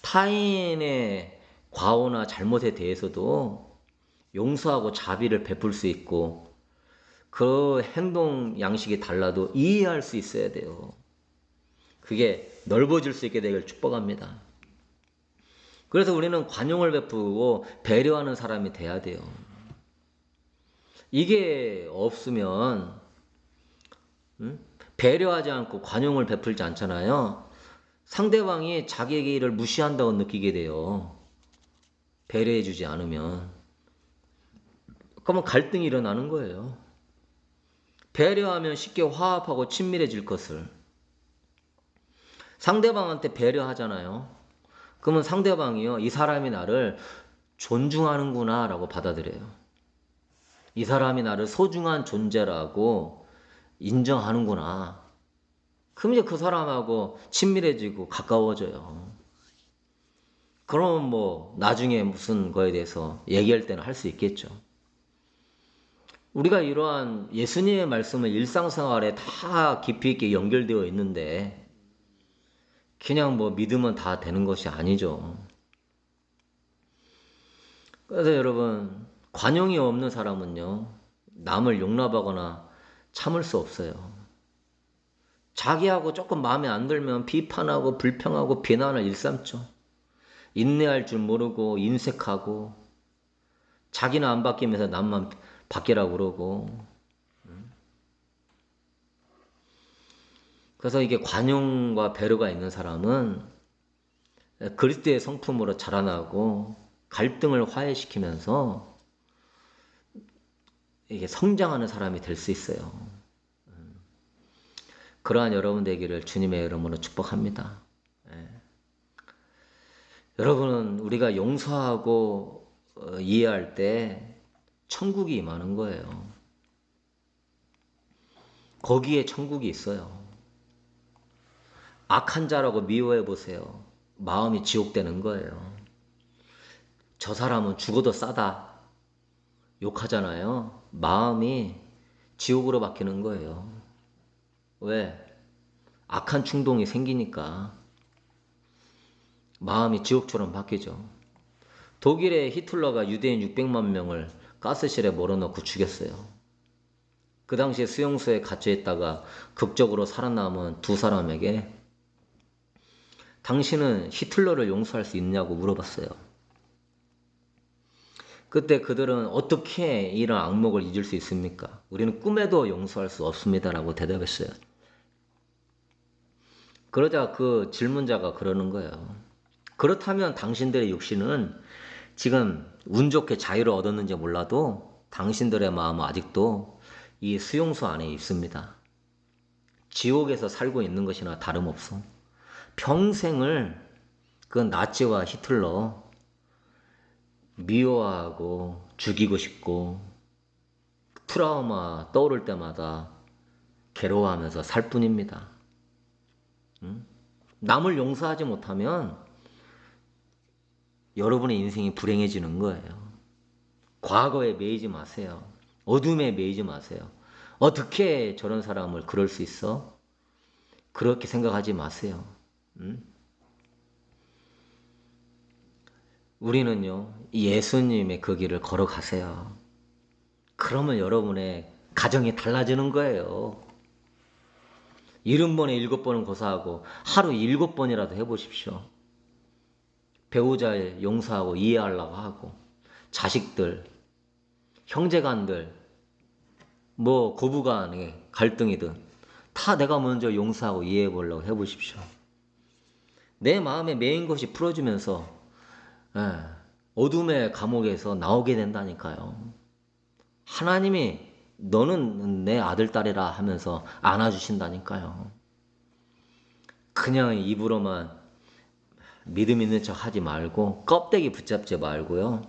타인의 과오나 잘못에 대해서도 용서하고 자비를 베풀 수 있고 그 행동 양식이 달라도 이해할 수 있어야 돼요. 그게 넓어질 수 있게 되길 축복합니다. 그래서 우리는 관용을 베푸고 배려하는 사람이 돼야 돼요. 이게 없으면 배려하지 않고 관용을 베풀지 않잖아요. 상대방이 자기의 일을 무시한다고 느끼게 돼요. 배려해주지 않으면. 그러면 갈등이 일어나는 거예요. 배려하면 쉽게 화합하고 친밀해질 것을. 상대방한테 배려하잖아요. 그러면 상대방이요, 이 사람이 나를 존중하는구나 라고 받아들여요. 이 사람이 나를 소중한 존재라고 인정하는구나. 그럼 이제 그 사람하고 친밀해지고 가까워져요. 그럼 뭐 나중에 무슨 거에 대해서 얘기할 때는 할 수 있겠죠. 우리가 이러한 예수님의 말씀을 일상생활에 다 깊이 있게 연결되어 있는데 그냥 뭐 믿으면 다 되는 것이 아니죠. 그래서 여러분 관용이 없는 사람은요 남을 용납하거나 참을 수 없어요. 자기하고 조금 마음에 안 들면 비판하고 불평하고 비난을 일삼죠. 인내할 줄 모르고 인색하고 자기는 안 바뀌면서 남만 바뀌라고 그러고. 그래서 이게 관용과 배려가 있는 사람은 그리스도의 성품으로 자라나고 갈등을 화해시키면서 이게 성장하는 사람이 될 수 있어요. 그러한 여러분 되기를 주님의 이름으로 축복합니다. 여러분은 우리가 용서하고 이해할 때 천국이 임하는 거예요. 거기에 천국이 있어요. 악한 자라고 미워해 보세요. 마음이 지옥되는 거예요. 저 사람은 죽어도 싸다 욕하잖아요. 마음이 지옥으로 바뀌는 거예요. 왜? 악한 충동이 생기니까 마음이 지옥처럼 바뀌죠. 독일의 히틀러가 유대인 600만 명을 가스실에 몰아넣고 죽였어요. 그 당시에 수용소에 갇혀 있다가 극적으로 살아남은 두 사람에게 당신은 히틀러를 용서할 수 있냐고 물어봤어요. 그때 그들은 어떻게 이런 악목을 잊을 수 있습니까? 우리는 꿈에도 용서할 수 없습니다라고 대답했어요. 그러자 그 질문자가 그러는 거예요. 그렇다면 당신들의 육신은 지금 운 좋게 자유를 얻었는지 몰라도 당신들의 마음은 아직도 이 수용소 안에 있습니다. 지옥에서 살고 있는 것이나 다름없어. 평생을 그 나치와 히틀러 미워하고 죽이고 싶고 트라우마 떠오를 때마다 괴로워하면서 살 뿐입니다. 남을 용서하지 못하면 여러분의 인생이 불행해지는 거예요. 과거에 매이지 마세요. 어둠에 매이지 마세요. 어떻게 저런 사람을 그럴 수 있어? 그렇게 생각하지 마세요. 우리는요, 예수님의 그 길을 걸어가세요. 그러면 여러분의 가정이 달라지는 거예요. 70번에 7번은 고사하고 하루 7번이라도 해보십시오. 배우자를 용서하고 이해하려고 하고 자식들, 형제간들, 뭐 고부간의 갈등이든 다 내가 먼저 용서하고 이해해 보려고 해보십시오. 내 마음에 매인 것이 풀어지면서 어둠의 감옥에서 나오게 된다니까요. 하나님이 너는 내 아들 딸이라 하면서 안아주신다니까요. 그냥 입으로만 믿음 있는 척 하지 말고 껍데기 붙잡지 말고요.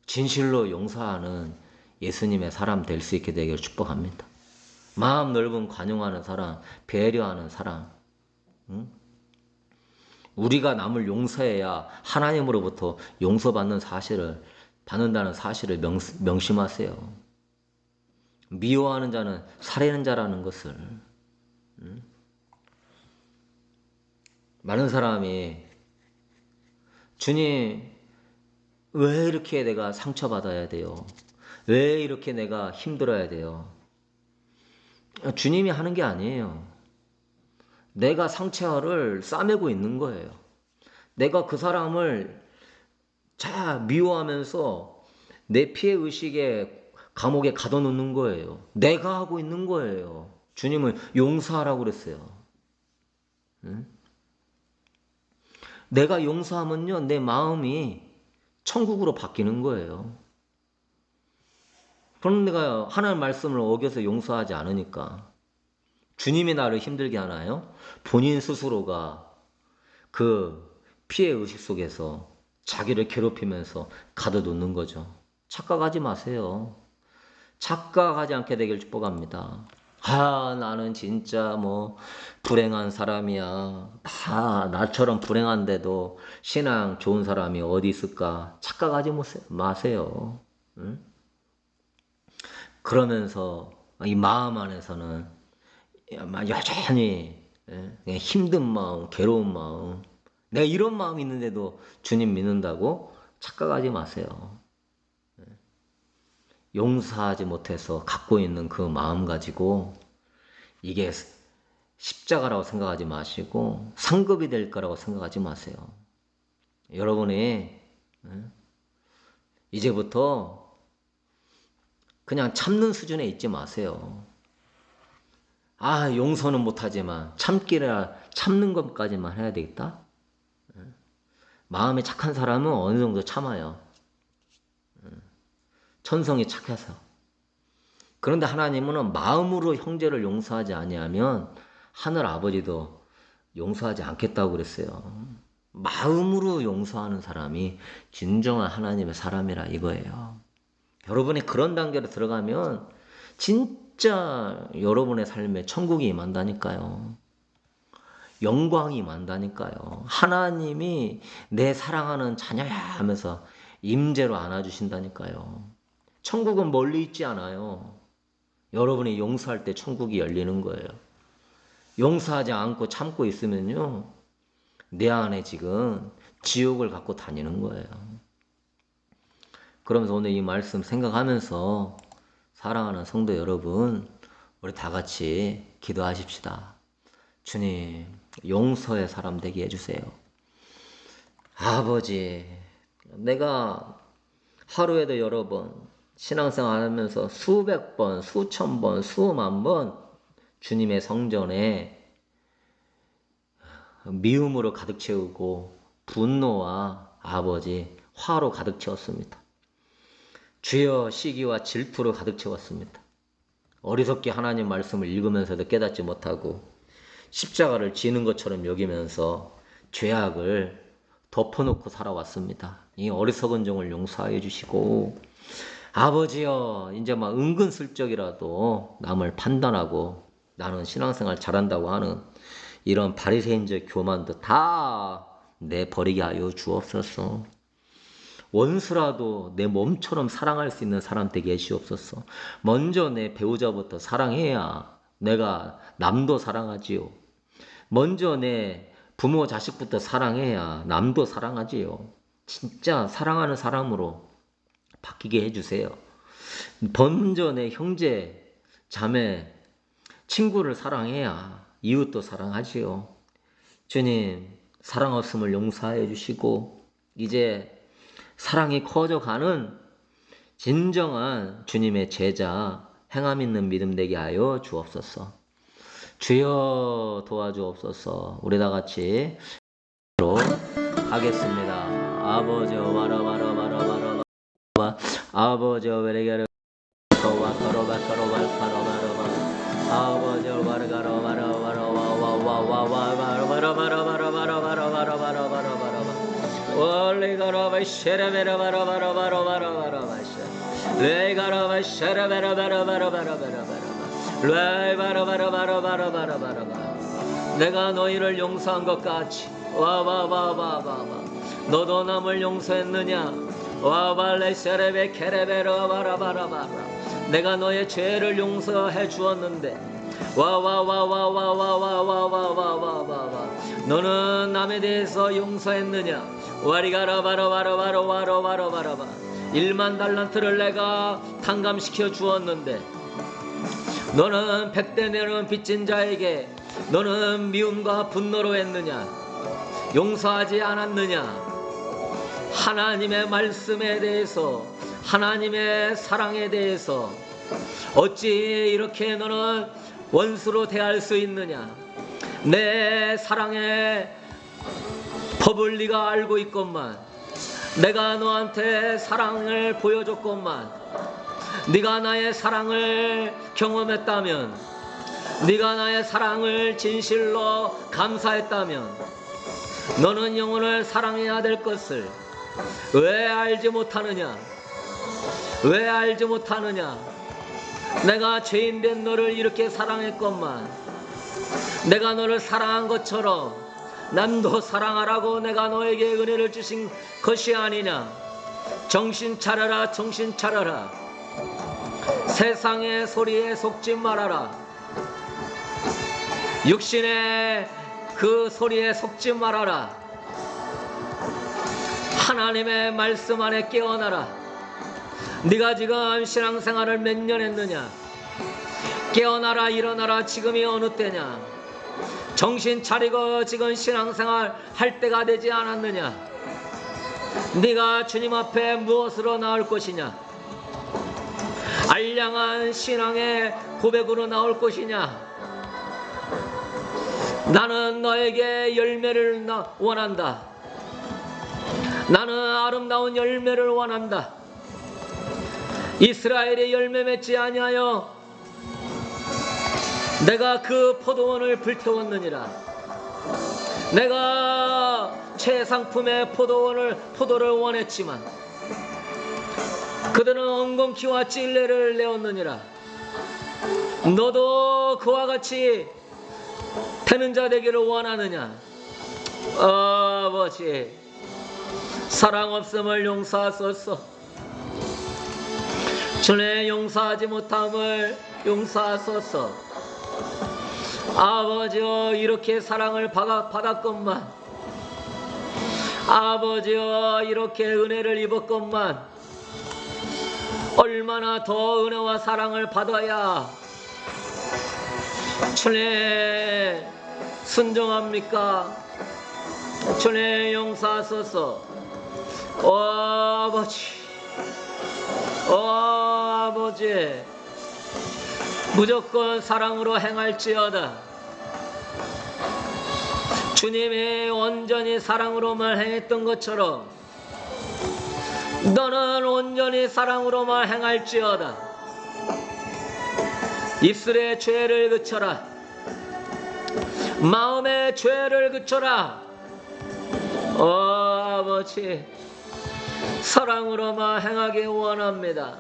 진실로 용서하는 예수님의 사람 될 수 있게 되기를 축복합니다. 마음 넓은 관용하는 사람, 배려하는 사람. 우리가 남을 용서해야 하나님으로부터 용서받는 사실을 받는다는 사실을 명심하세요. 미워하는 자는 살해는 자라는 것을. 많은 사람이 주님 왜 이렇게 내가 상처받아야 돼요? 왜 이렇게 내가 힘들어야 돼요? 주님이 하는 게 아니에요. 내가 상처를 싸매고 있는 거예요. 내가 그 사람을 미워하면서 내 피해의식에 감옥에 가둬놓는 거예요. 내가 하고 있는 거예요. 주님은 용서하라고 그랬어요. 응? 내가 용서하면요, 내 마음이 천국으로 바뀌는 거예요. 그럼 내가 하나님 말씀을 어겨서 용서하지 않으니까 주님이 나를 힘들게 하나요? 본인 스스로가 그 피해의식 속에서 자기를 괴롭히면서 가둬놓는 거죠. 착각하지 마세요. 착각하지 않게 되길 축복합니다. 나는 진짜 불행한 사람이야. 다 나처럼 불행한데도 신앙 좋은 사람이 어디 있을까? 착각하지 마세요. 응? 그러면서 이 마음 안에서는 여전히 힘든 마음, 괴로운 마음, 내가 이런 마음이 있는데도 주님 믿는다고 착각하지 마세요. 용서하지 못해서 갖고 있는 그 마음 가지고 이게 십자가라고 생각하지 마시고 상급이 될 거라고 생각하지 마세요. 여러분이 이제부터 그냥 참는 수준에 있지 마세요. 용서는 못하지만 참는 것까지만 해야 되겠다? 마음이 착한 사람은 어느 정도 참아요. 천성이 착해서. 그런데 하나님은 마음으로 형제를 용서하지 아니하면 하늘 아버지도 용서하지 않겠다고 그랬어요. 마음으로 용서하는 사람이 진정한 하나님의 사람이라 이거예요. 여러분이 그런 단계로 들어가면 진짜 여러분의 삶에 천국이 임한다니까요. 영광이 만다니까요. 하나님이 내 사랑하는 자녀야 하면서 임재로 안아주신다니까요. 천국은 멀리 있지 않아요. 여러분이 용서할 때 천국이 열리는 거예요. 용서하지 않고 참고 있으면요, 내 안에 지금 지옥을 갖고 다니는 거예요. 그러면서 오늘 이 말씀 생각하면서 사랑하는 성도 여러분, 우리 다 같이 기도하십시다. 주님, 용서의 사람 되게 해주세요. 아버지, 내가 하루에도 여러 번 신앙생활 하면서 수백 번, 수천 번, 수만 번 주님의 성전에 미움으로 가득 채우고 분노와 아버지 화로 가득 채웠습니다. 주여 시기와 질투로 가득 채웠습니다. 어리석게 하나님 말씀을 읽으면서도 깨닫지 못하고 십자가를 지는 것처럼 여기면서 죄악을 덮어놓고 살아왔습니다. 이 어리석은 종을 용서하여 주시고 아버지여, 이제 막 은근슬쩍이라도 남을 판단하고 나는 신앙생활 잘한다고 하는 이런 바리새인적 교만도 다 내버리게 하여 주옵소서. 원수라도 내 몸처럼 사랑할 수 있는 사람 되게 해주옵소서. 먼저 내 배우자부터 사랑해야 내가 남도 사랑하지요. 먼저 내 부모 자식부터 사랑해야 남도 사랑하지요. 진짜 사랑하는 사람으로 바뀌게 해주세요. 먼저 내 형제, 자매, 친구를 사랑해야 이웃도 사랑하지요. 주님, 사랑 없음을 용서해 주시고 이제 사랑이 커져가는 진정한 주님의 제자, 행함 있는 믿음 되게 하여 주옵소서. 주여 도와주옵소서. 우리 다 같이 하겠습니다. 아버지 와라 아버지 외래가르 아버지 내가 너희를 용서한 것 같이 너도 남을 용서했느냐? 내가 너의 죄를 용서해 주었는데 너는 남에 대해서 용서했느냐? 1만 달란트를 내가 탕감시켜 주었는데 너는 100대 내는 빚진 자에게 너는 미움과 분노로 했느냐? 용서하지 않았느냐? 하나님의 말씀에 대해서, 하나님의 사랑에 대해서 어찌 이렇게 너는 원수로 대할 수 있느냐? 내 사랑의 법을 네가 알고 있건만, 내가 너한테 사랑을 보여줬건만, 네가 나의 사랑을 경험했다면, 네가 나의 사랑을 진실로 감사했다면 너는 영혼을 사랑해야 될 것을 왜 알지 못하느냐? 왜 알지 못하느냐? 내가 죄인된 너를 이렇게 사랑했건만, 내가 너를 사랑한 것처럼 남도 사랑하라고 내가 너에게 은혜를 주신 것이 아니냐? 정신 차려라, 정신 차려라. 세상의 소리에 속지 말아라. 육신의 그 소리에 속지 말아라. 하나님의 말씀 안에 깨어나라. 네가 지금 신앙생활을 몇 년 했느냐? 깨어나라, 일어나라. 지금이 어느 때냐? 정신 차리고 지금 신앙생활 할 때가 되지 않았느냐? 네가 주님 앞에 무엇으로 나올 것이냐? 알량한 신앙의 고백으로 나올 것이냐? 나는 너에게 열매를 원한다. 나는 아름다운 열매를 원한다. 이스라엘의 열매 맺지 아니하여 내가 그 포도원을 불태웠느니라. 내가 최상품의 포도를 원했지만 그들은 엉겅퀴와 찔레를 내었느니라. 너도 그와 같이 되는 자 되기를 원하느냐? 아버지, 사랑 없음을 용서하소서. 주의 용서하지 못함을 용서하소서. 아버지여, 이렇게 사랑을 받았건만, 아버지여, 이렇게 은혜를 입었건만, 얼마나 더 은혜와 사랑을 받아야 주님 순종합니까? 주님 용서하소서. 아버지, 무조건 사랑으로 행할지어다. 주님이 온전히 사랑으로만 행했던 것처럼 너는 온전히 사랑으로만 행할지어다. 입술의 죄를 그쳐라. 마음의 죄를 그쳐라. 아버지, 사랑으로만 행하기 원합니다.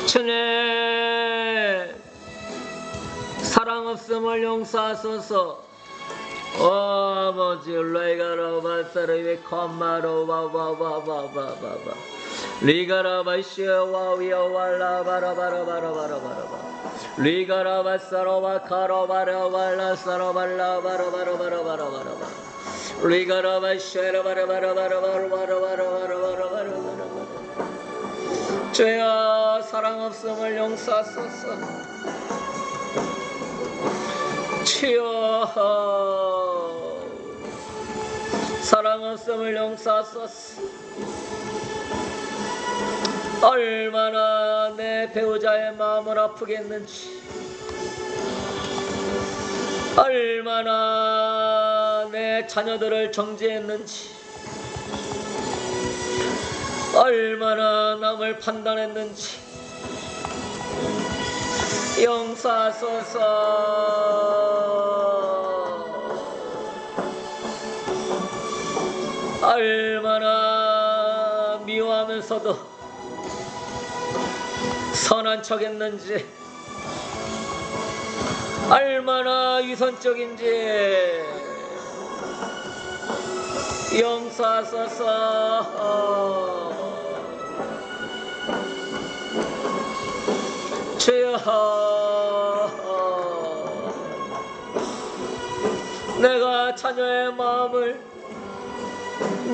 주님, 사랑 없음을 용서하소서. 아버지, 레가라바사르비 컴마로바바바바바바 리가라바시와위와라바라바라바라바라바 리가라바사로바카로바라발라사로발라바라바라바라바라바라바 리가라바시라바라바라바라바라바라바라바라바라바라바라. 주여, 사랑 없음을 용서하소서. 주여, 사랑 없음을 용서하소서. 얼마나 내 배우자의 마음을 아프겠는지, 얼마나 내 자녀들을 정죄했는지, 얼마나 남을 판단했는지 용서하소서. 얼마나 미워하면서도 선한 척했는지, 얼마나 위선적인지 용서하소서. 주여, 내가 자녀의 마음을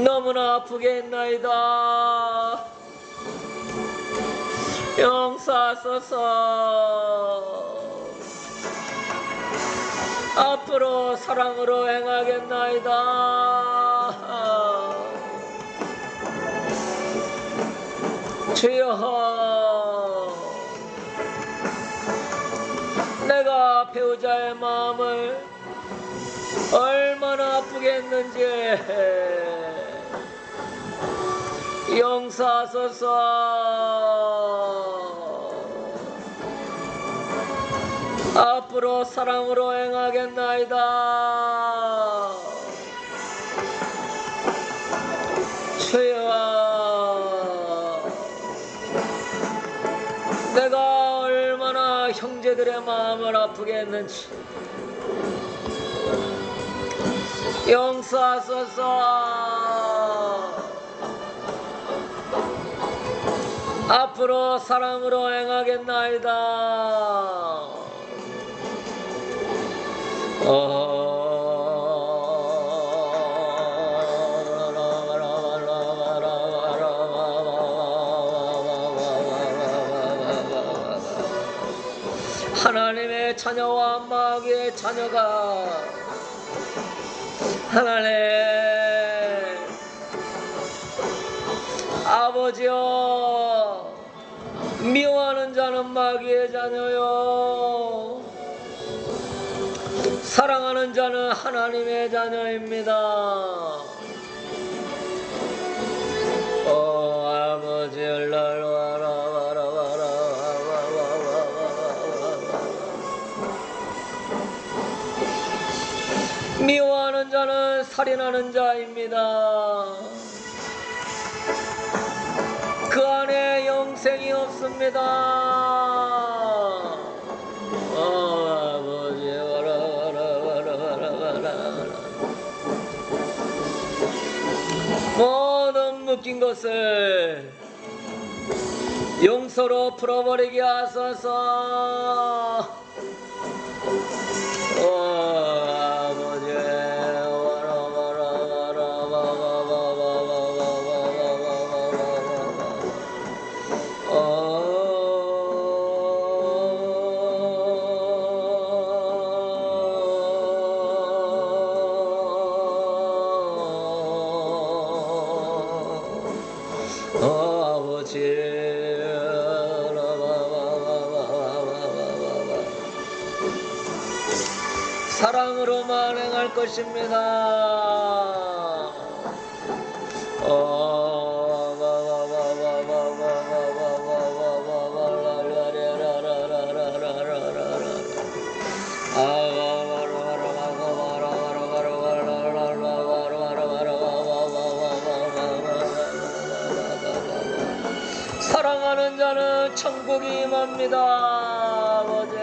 너무나 아프게 했나이다. 용서하소서. 앞으로 사랑으로 행하겠나이다. 주여, 내가 배우자의 마음을 얼마나 아프게 했는지 용서하소서. 앞으로 사랑으로 행하겠나이다. 주여, 내가 얼마나 형제들의 마음을 아프게 했는지 용서하소서. 앞으로 사랑으로 행하겠나이다. 하나님의 자녀와 마귀의 자녀가 하나님 아버지여, 미워하는 자는 마귀의 자녀요, 사랑하는 자는 하나님의 자녀입니다. 아버지, 미워하는 자는 살인하는 자입니다. 그 안에 영생이 없습니다. 아버지, 묶인 것을 용서로 풀어버리게 하소서. 아버지 사랑으로만 행할 것입니다. 사랑하는 자는 천국이 임합니다. 아버지,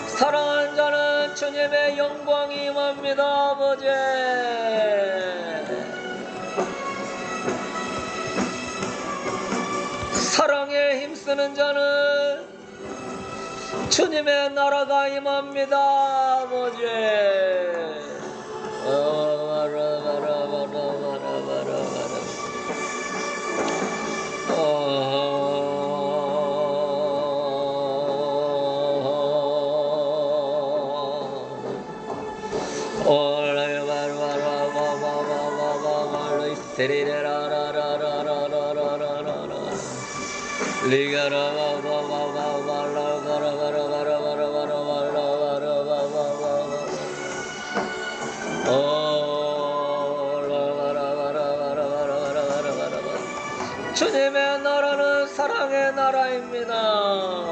사랑하는 자는 주님의 영광이 임합니다. 아버지, 사랑에 힘쓰는 자는 주님의 나라가 임합니다. 아버지. 주님의 나라는 사랑의 나라입니다.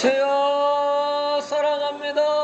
주여 사랑합니다.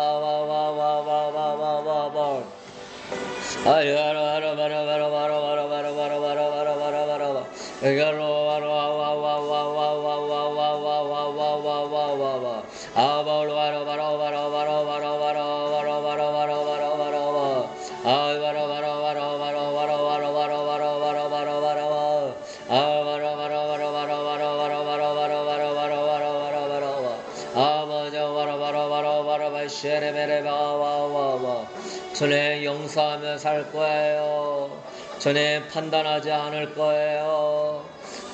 전에 용서하며 살 거예요. 전에 판단하지 않을 거예요.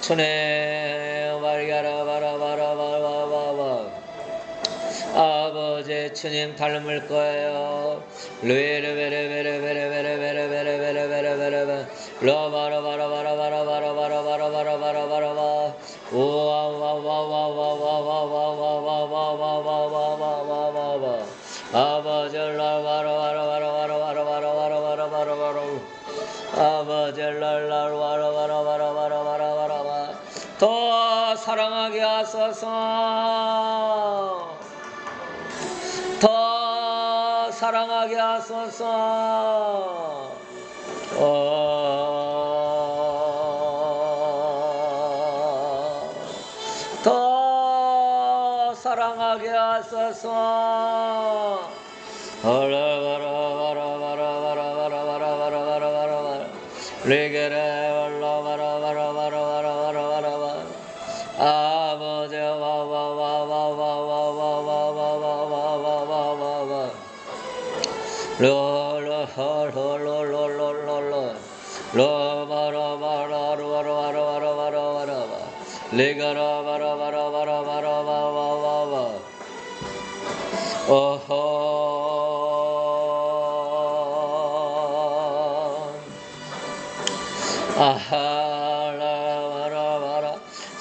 전에 아버지 주님 닮을 거예요. 더 사랑하게 하소서. 더 사랑하게 하소서. 더 사랑하게 하소서. 아버지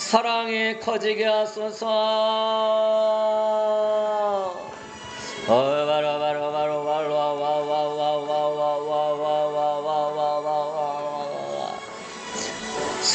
사랑이 커지게 하소서.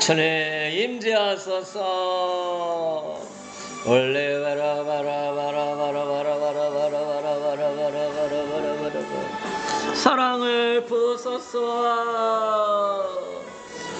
천에 임재하소서. 원래 바라바라바라바라바라바라바라바라바라바라바라바라바라 사랑을 부소서.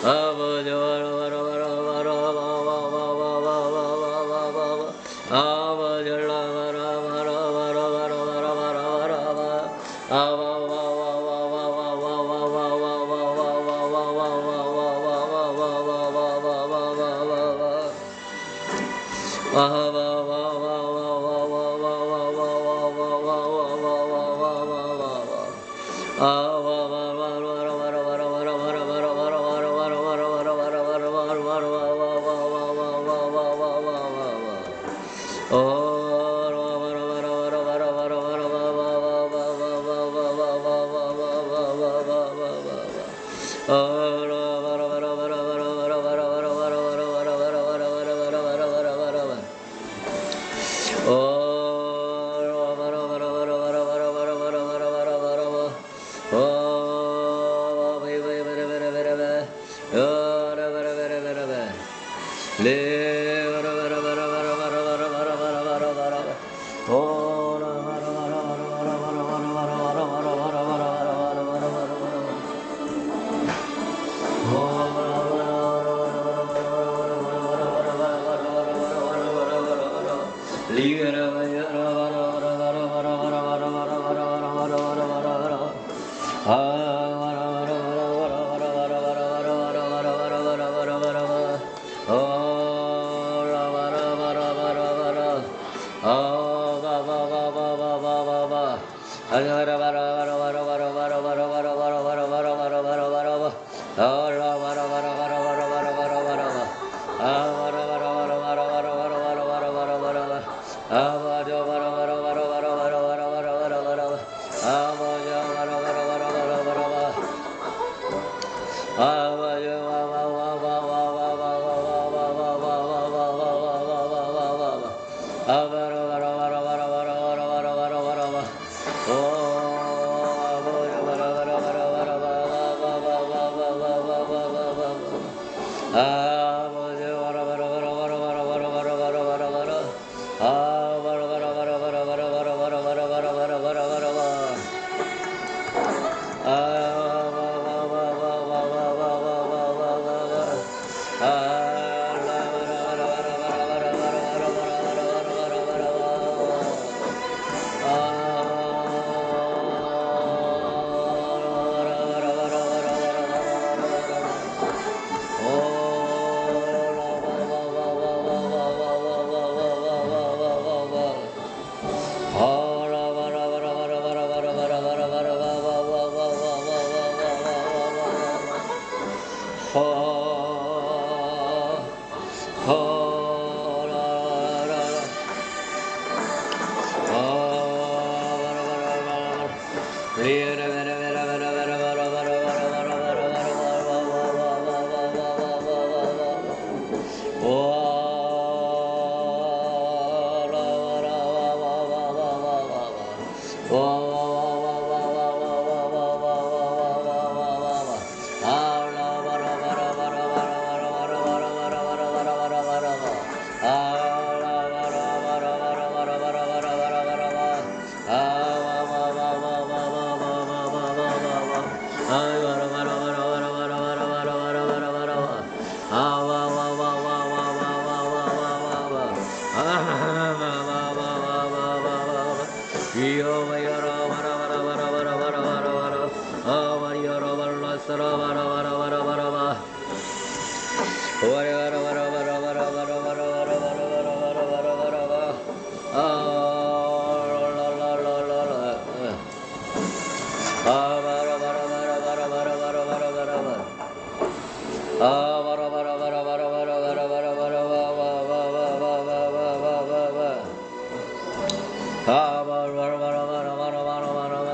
아버지 바라바라바라바라바라바라바라바라바라바라바라 아버지 바라바라바라바라바라바라바라바라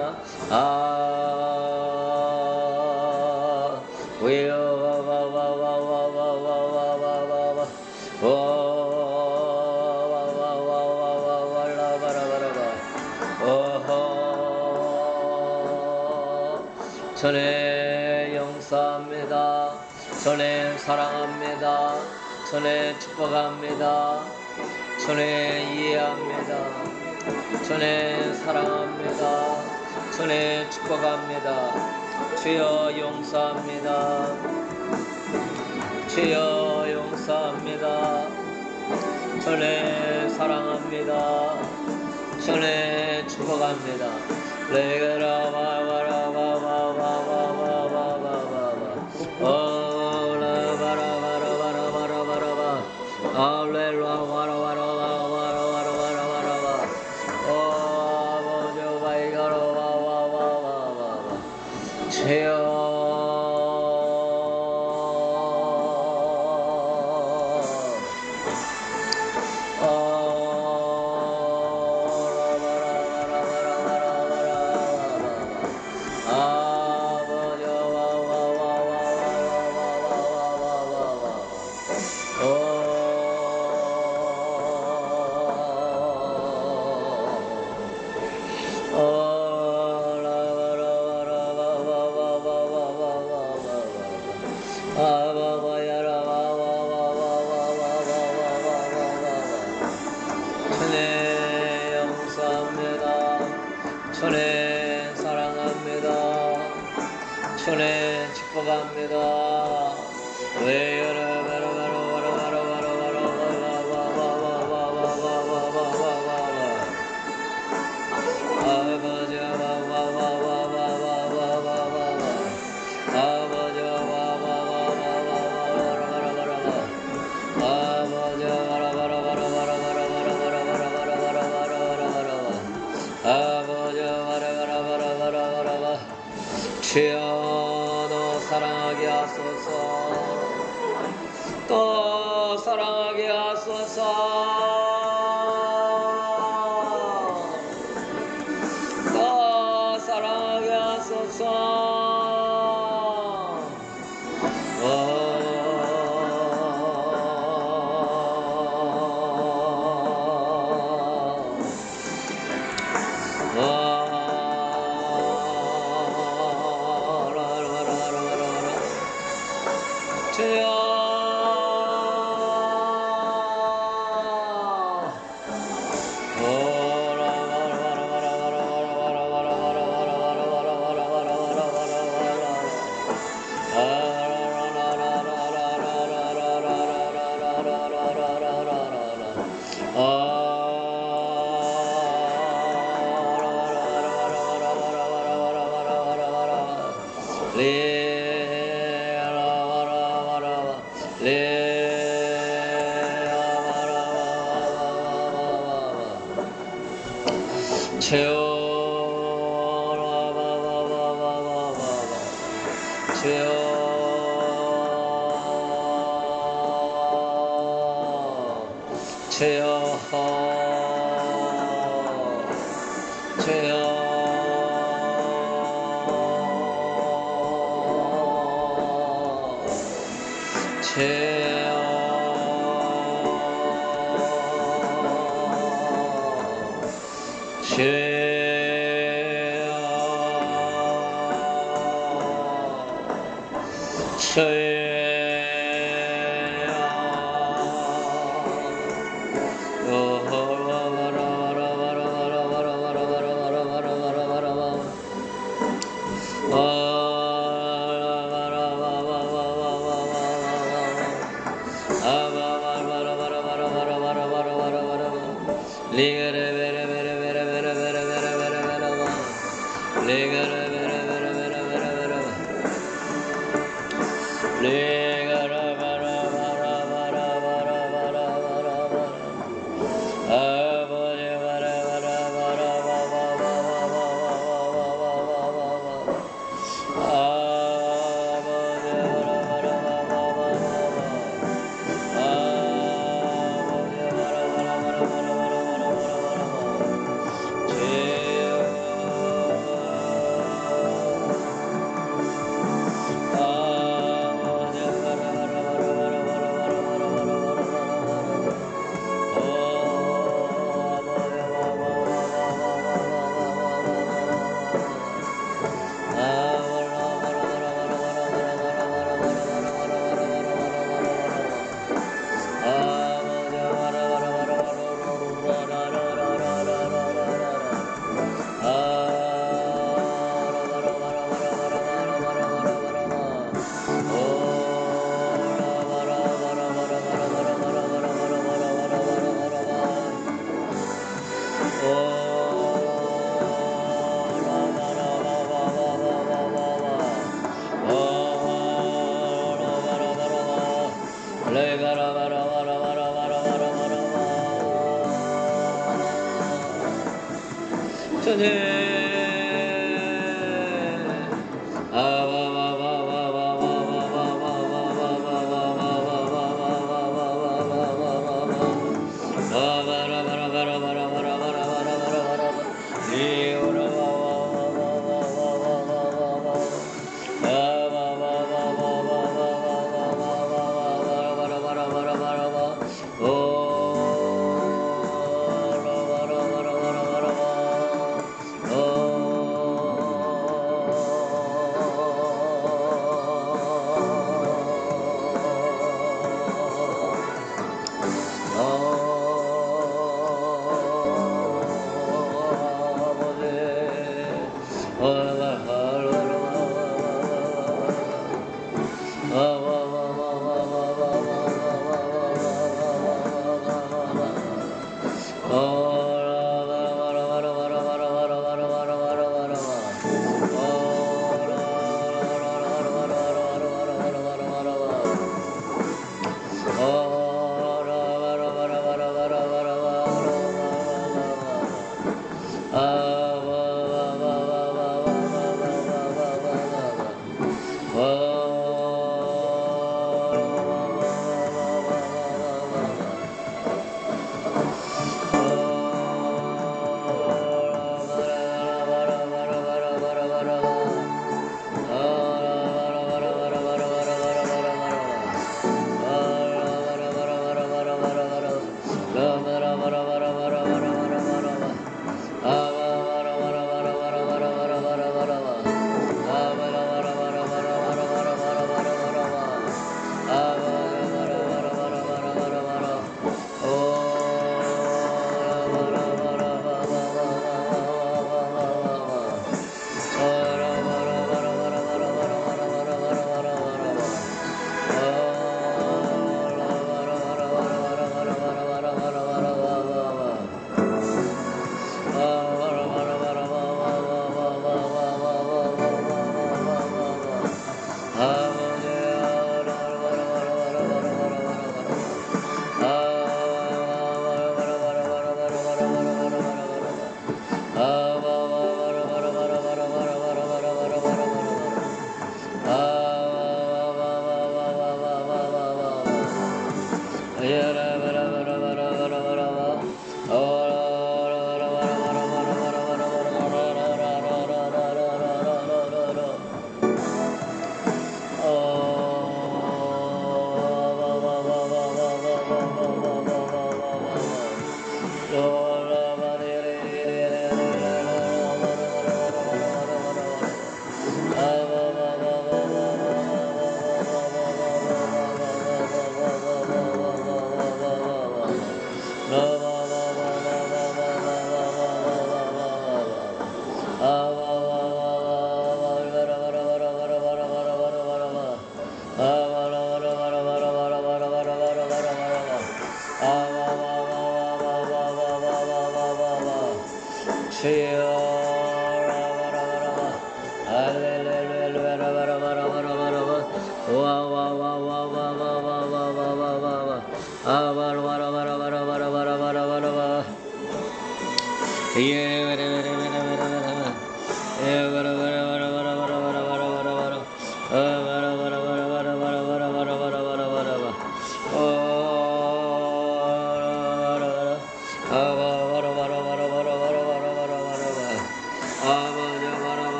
전에 용서합니다. 전에 사랑합니다. 전에 축복합니다. 전에 이해합니다. 전에 사랑합니다. 전에 축복합니다. 주여 용서합니다. 주여 용서합니다. 전에 사랑합니다. 전에 축복합니다. 전에 용서합니다. 전에 사랑합니다. 전에 축복합니다. 주여 너 사랑하게 하소서. 또 사랑하게 하소서. 또 사랑하게 하소서.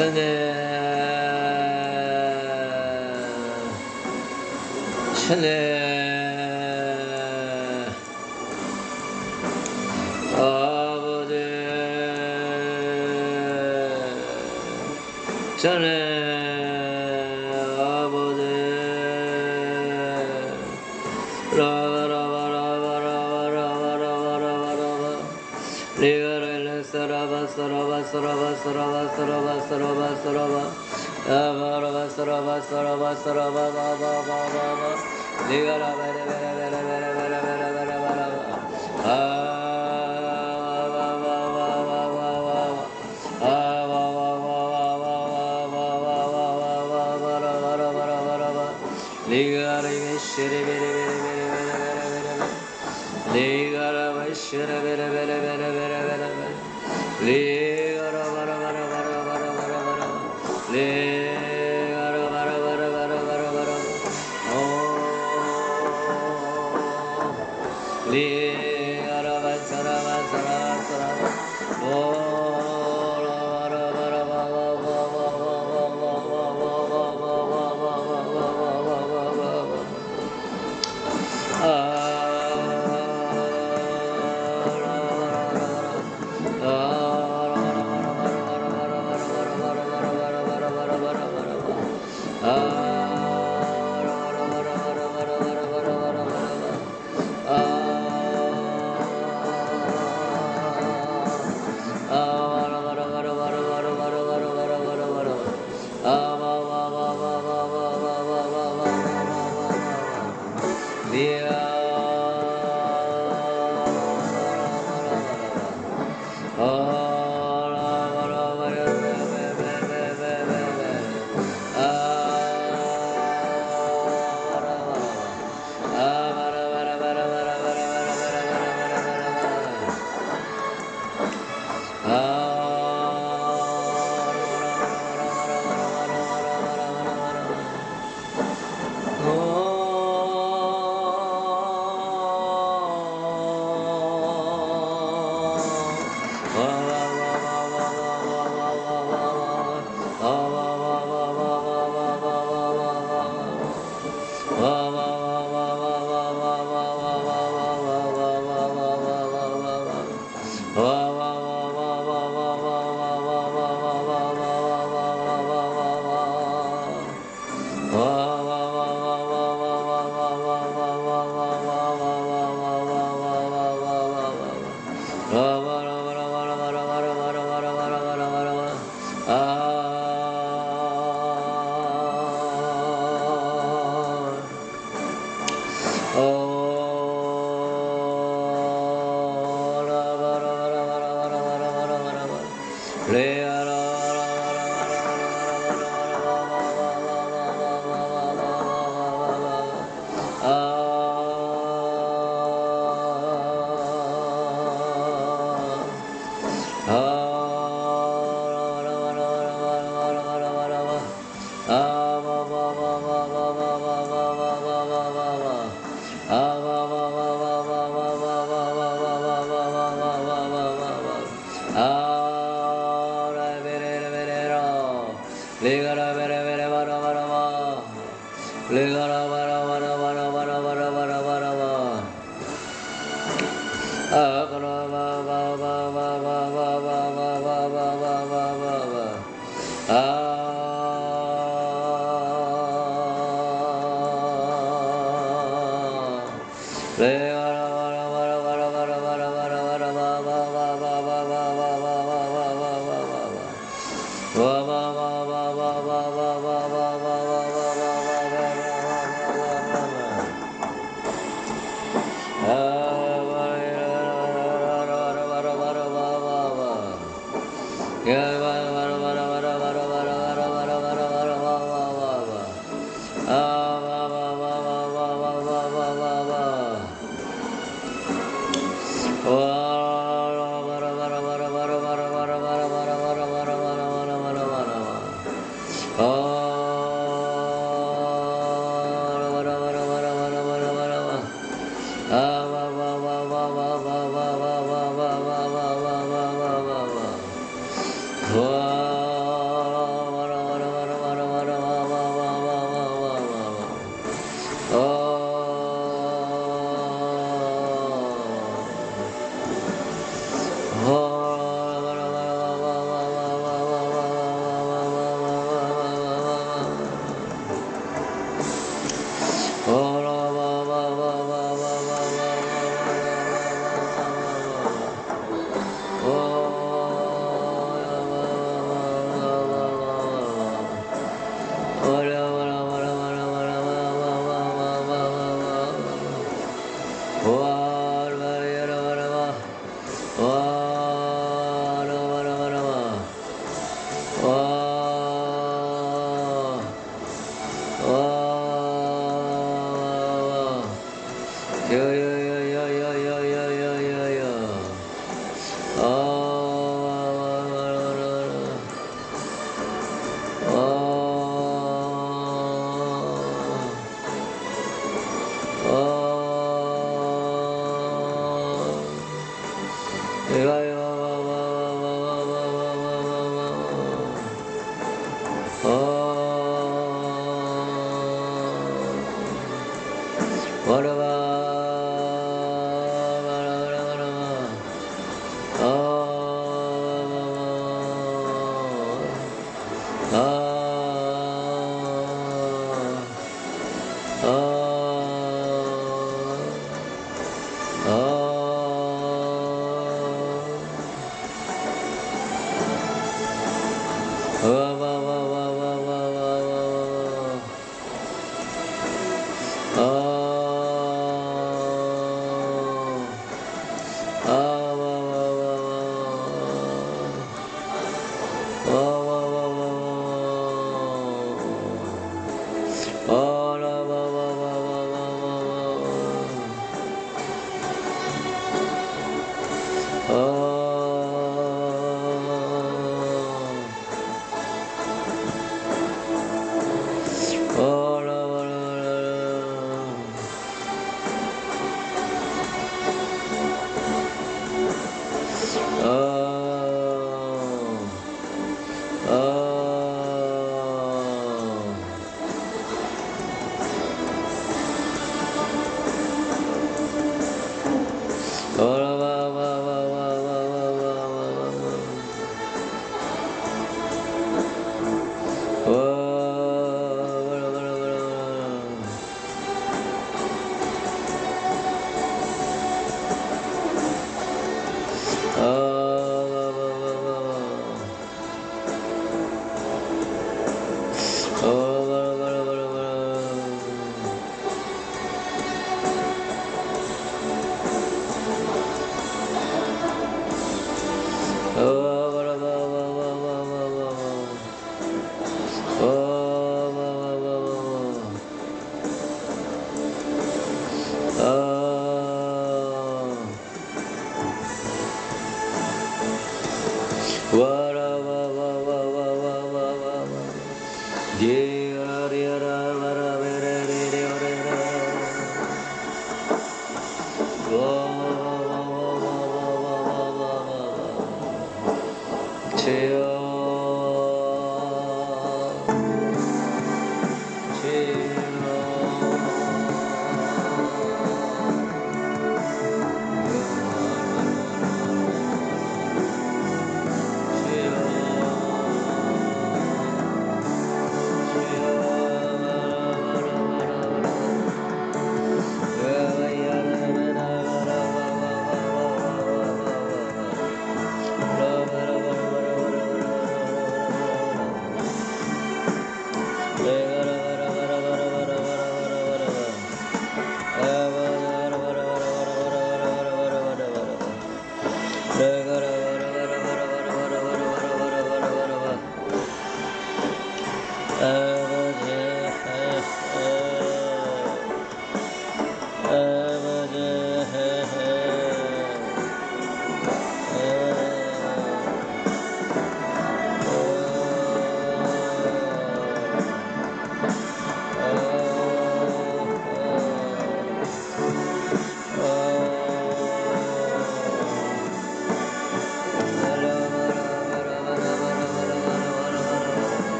아버지 전에 아버지 라바라바라바라바라바라바라바라바 리가랄레 사라바 사라바 사라바 사라바 사라바 사라바 사라바 아바라바 사라바 사라바 사라바 바바바바바 리가라바라바라바라바라바라바라바라바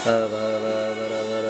아바바바라바라